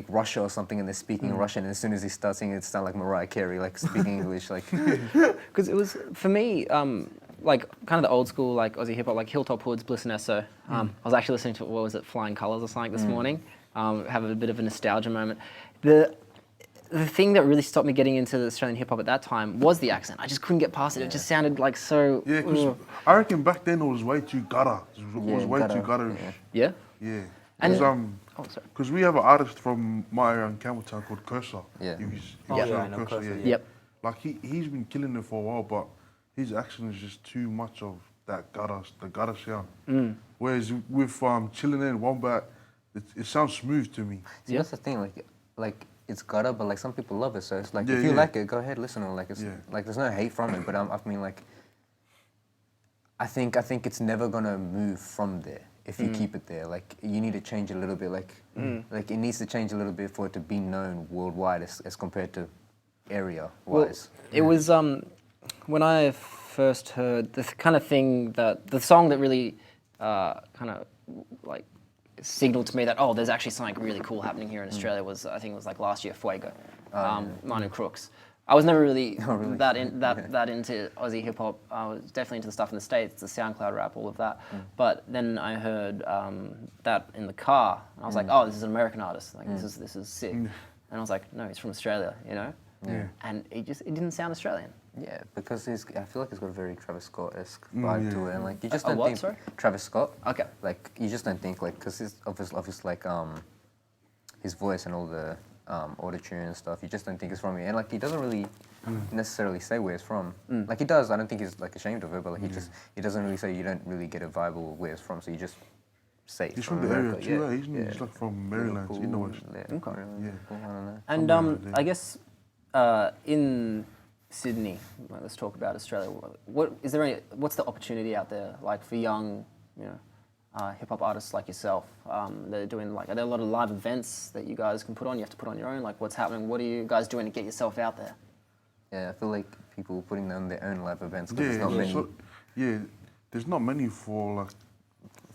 Russia or something, and they're speaking Russian, and as soon as he starts singing, it sounds like Mariah Carey, like speaking English, like Because it was for me, like kind of the old school like Aussie hip hop, like Hilltop Hoods, Bliss and Esso. I was actually listening to what was it, Flying Colours or something this morning. Have a bit of a nostalgia moment. The thing that really stopped me getting into the Australian hip hop at that time was the accent. I just couldn't get past it. It just sounded like so. Yeah, because I reckon back then it was way too gutter. It was way gutter, too gutterish. Yeah. Yeah. And- Because Oh, sorry. we have an artist from my area in Campbelltown called Cursor. Yeah. I know Cursor, yeah. Yep. Like he's been killing it for a while, but his accent is just too much of that the gutter sound. Whereas with Chillin' In, Wombat, it sounds smooth to me. See, that's the thing, like it's gutter, but like some people love it, so it's like Yeah, if you yeah. like it, go ahead, listen to it. Like it's Yeah. like there's no hate from it, but I mean like I think it's never gonna move from there. if you keep it there. Like you need to change a little bit. Like it needs to change a little bit for it to be known worldwide as compared to area wise. It was when I first heard the kind of thing that the song that really kind of like signaled to me that there's actually something really cool happening here in Australia was I think it was like last year Fuego, Manu Crooks. I was never really that into Aussie hip hop. I was definitely into the stuff in the States, the SoundCloud rap, all of that. But then I heard that in the car, and I was like, oh, this is an American artist. Like this is sick. And I was like, no, he's from Australia, you know. Yeah. And it didn't sound Australian. Yeah, because I feel like he's got a very Travis Scott-esque vibe to it, and like you just A don't what, think sorry? Travis Scott. Okay. Like you just don't think like because his obviously like his voice and all the auto-tune and stuff. You just don't think it's from here, and like he doesn't really necessarily say where it's from. Like he does. I don't think he's like ashamed of it, but like he doesn't really say. You don't really get a vibe of where it's from, so you just say it's He's from from the area America. too, right? He's like from Maryland, Cool. in the West. Yeah. Okay. Maryland, Yeah. cool, I don't know. And I guess in Sydney, let's talk about Australia. What's the opportunity out there like for young, you know, hip hop artists like yourself? They're doing are there a lot of live events that you guys can put on? You have to put on your own. Like what's happening? What are you guys doing to get yourself out there? Yeah, I feel like people putting on their own live events Yeah, because there's not many. there's not many for like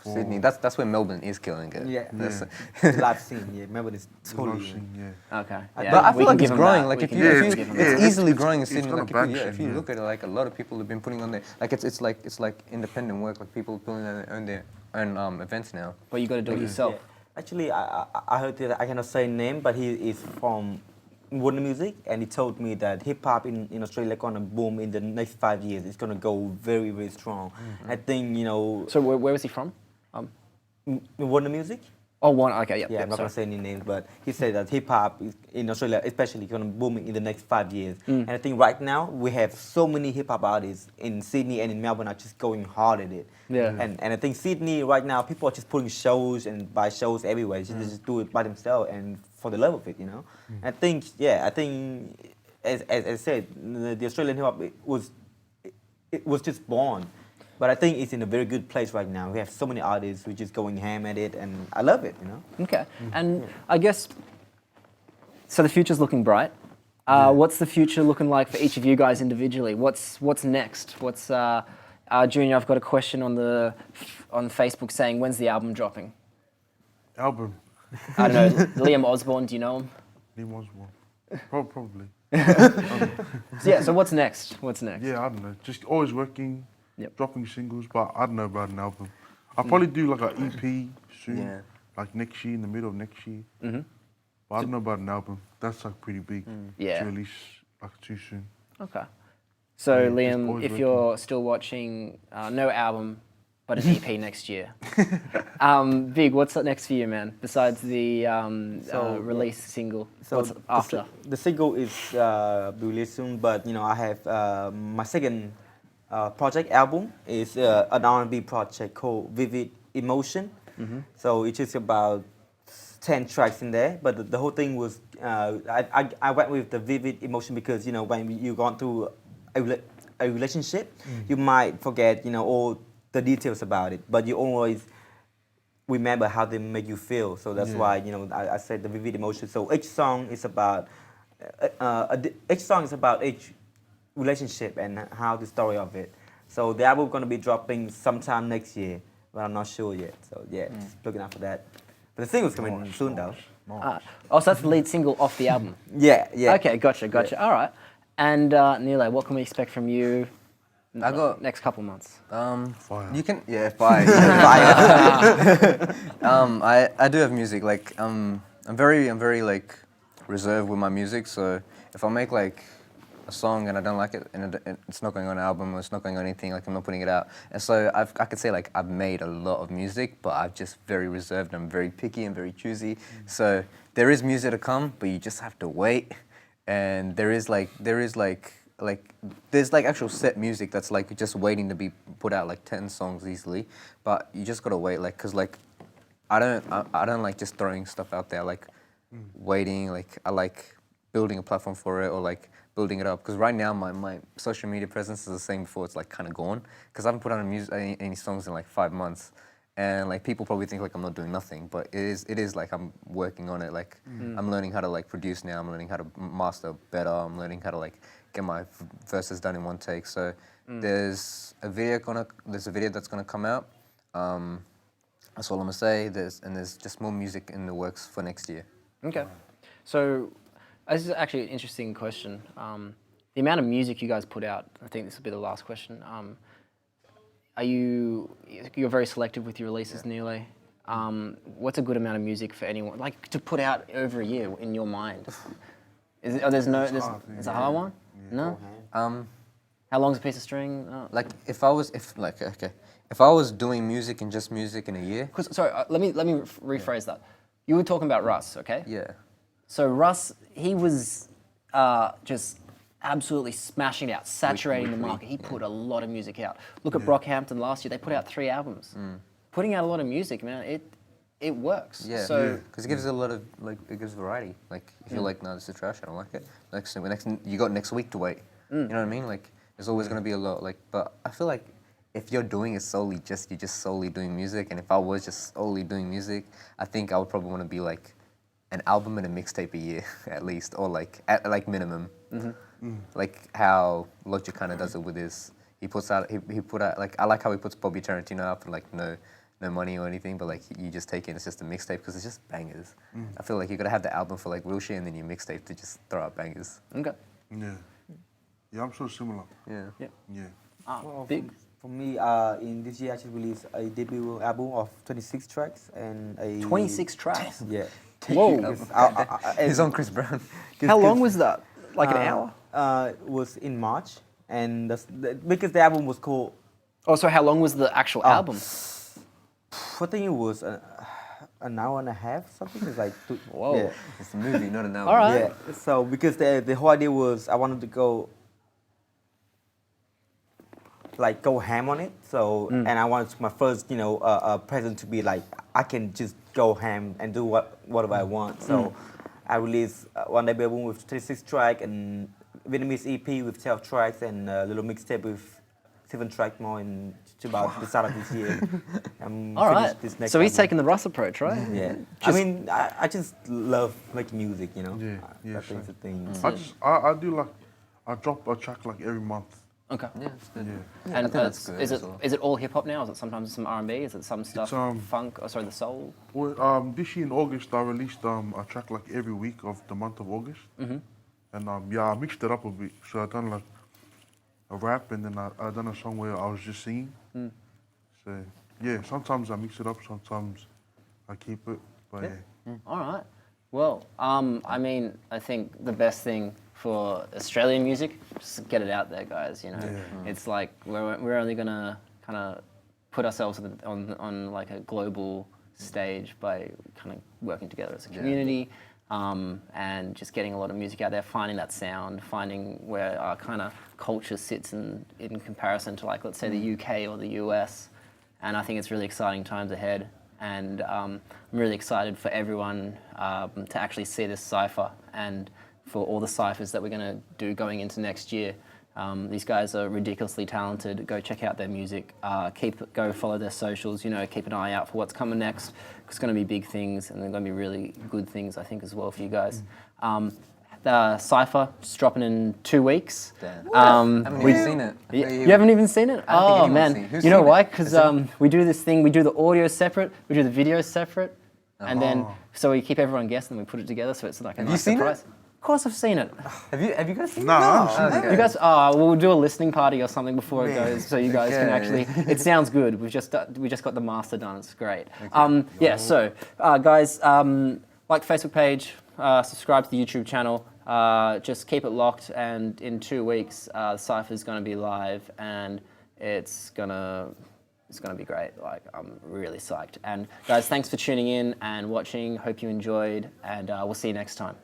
Sydney, that's where Melbourne is killing it. Yeah. That's- The live scene, yeah. Remember this the totally. live scene, yeah. Okay. But Yeah, But I we feel can like give it's them growing. that. Like We if can you, definitely if give you them that. it's easily growing in it's Sydney. got a Like if you, back if scene, you yeah. look at it, like a lot of people have been putting on their like it's like independent work. Like people putting on their own events now. But you got to do it yourself. Yeah. Actually, I heard that I cannot say name, but he is from Warner Music, and he told me that hip hop in Australia gonna boom in the next 5 years. It's gonna go very, very strong. I think So where was he from? Warner Music. Oh, one. Okay, yeah. Yeah, I'm not gonna say any names, but he said that hip hop in Australia, especially, gonna boom in the next 5 years. And I think right now we have so many hip hop artists in Sydney and in Melbourne are just going hard at it. Yeah. And I think Sydney right now people are just putting shows and buy shows everywhere. They just do it by themselves and for the love of it, you know. I think as I said, the Australian hip hop it was just born. But I think it's in a very good place right now. We have so many artists who are just going ham at it, and I love it, you know. Okay. And I guess so. The future's looking bright. What's the future looking like for each of you guys individually? What's next? Junior? I've got a question on Facebook saying, when's the album dropping? Album, I don't know. Liam Osborne. Do you know him? Liam Osborne. Probably. So, yeah. So what's next? What's next? Yeah, I don't know. Just always working, Yep. dropping singles, but I don't know about an album. I'll probably do like an EP soon, Yeah. like next year, in the middle of next year. Mm-hmm. But I don't know about an album. That's like pretty big Yeah. to release like too soon. Okay. So Yeah, just Liam, always if working. you're still watching, no album, but an EP next year. Big, what's up next for you, man? Besides the release single, what's after? The single is be released soon, but you know I have my second project album is an R&B project called Vivid Emotion. So it's just about 10 tracks in there, but the whole thing was I went with the Vivid Emotion because you know when you've gone through a relationship, you might forget all the details about it, but you always remember how they make you feel. So that's why I said the Vivid Emotion. So each song is about each relationship and how the story of it. So the album going to be dropping sometime next year, but I'm not sure yet. So yeah, just looking out for that. But the single's coming soon though. So that's the lead single off the album. Yeah. Okay, gotcha. Yeah. All right. And Nile, what can we expect from you? I got next couple months. Fire. You can fire. I do have music. Like I'm very like reserved with my music. So if I make like a song and I don't like it and it's not going on an album or it's not going on anything, like I'm not putting it out. And so I could say like I've made a lot of music, but I'm just very reserved. I'm very picky and very choosy. So there is music to come, but you just have to wait. And there's actual set music that's like just waiting to be put out, like 10 songs easily, but you just gotta wait, like, cause like I don't like just throwing stuff out there, like waiting, like I like building a platform for it or like building it up, because right now my social media presence is the same before, it's like kind of gone, because I haven't put out any songs in like 5 months, and like people probably think like I'm not doing nothing, but it is like I'm working on it. Like I'm learning how to like produce now. I'm learning how to master better. I'm learning how to like get my verses done in one take. So there's a video that's gonna come out. That's all I'm gonna say. There's just more music in the works for next year. Okay. So this is actually an interesting question. The amount of music you guys put out, I think this will be the last question. You're very selective with your releases, Nile. What's a good amount of music for anyone, like to put out over a year in your mind? Is it, there's a hard one? No? How long's a piece of string? Oh. Like if I was doing music and just music in a year. Sorry, let me rephrase that. You were talking about Russ, okay? Yeah. So Russ, he was just absolutely smashing it out, saturating the market. He put a lot of music out. Look at Brockhampton last year; they put out 3 albums. Putting out a lot of music, man, it works. Yeah. So because it gives a lot of it gives variety. Like if you're like, no, this is trash, I don't like it. You got next week to wait. You know what I mean? Like there's always gonna be a lot. Like, but I feel like if you're doing it solely, you're just solely doing music. And if I was just solely doing music, I think I would probably want to be like an album and a mixtape a year at least, or like at like minimum. Like how Logic kind of does it with his. He put out like I like how he puts Bobby Tarantino out for like no money or anything, but like you just take it and it's just a mixtape because it's just bangers. I feel like you gotta have the album for like real shit and then your mixtape to just throw out bangers. okay. Yeah, I'm sure similar. Yeah. Well, Big. for me, in this year I actually released a debut album of 26 tracks and a 26 tracks. Yeah. Whoa. He's on Chris Brown. How long was that? Like an hour? It was in March, and because the album was called. Oh, so how long was the actual album? I think it was an hour and a half, something. It's like Whoa. Yeah. It's a movie, not an album. All right. Yeah. So because the whole idea was I wanted to go ham on it. So and I wanted my first present to be like I can just go ham and do whatever I want. So I released one debut album with 36 tracks and Vietnamese EP with 12 tracks and a little mixtape with 7 tracks more in about the start of this year. All right. This next So he's album. taking the Russ approach, right? Yeah. I mean, I just love making music, you know. Yeah, That sure. thing's a thing. I do like I drop a track like every month. Okay. Yeah, it's good. Yeah. And I think that's good is as it well. is it all hip hop now? Is it sometimes some R&B? Is it some stuff funk? Or sorry, the soul? Well, this year in August, I released a track like every week of the month of August. And I mixed it up a bit. So I done like a rap and then I done a song where I was just singing. So yeah, sometimes I mix it up, sometimes I keep it. But yeah. All right. Well, I mean, I think the best thing for Australian music, just get it out there, guys. You know, it's like we're only gonna kind of put ourselves on like a global stage by kind of working together as a community, and just getting a lot of music out there, finding that sound, finding where our kind of culture sits in comparison to like let's say the UK or the US, and I think it's really exciting times ahead. And I'm really excited for everyone to actually see this Cypher and for all the Cyphers that we're going to do going into next year. These guys are ridiculously talented. Go check out their music. Go follow their socials. You know, keep an eye out for what's coming next. It's going to be big things, and they're going to be really good things, I think, as well for you guys. The Cypher is dropping in 2 weeks. Haven't even seen it. You haven't even seen it? I don't think Oh anyone's man! seen it. Who's You know seen it? why? Because we do this thing. We do the audio separate. We do the video separate, and then so we keep everyone guessing. And we put it together, so it's like a Have nice you seen it? surprise. Of course, I've seen it. Have you guys seen No, I haven't seen it? You guys, we'll do a listening party or something before it goes, so you guys can actually. It sounds good. We just got the master done. It's great. Yeah. So, guys, like the Facebook page, subscribe to the YouTube channel. Just keep it locked, and in 2 weeks, the Cypher is going to be live, and it's gonna be great. Like, I'm really psyched. And guys, thanks for tuning in and watching. Hope you enjoyed, and we'll see you next time.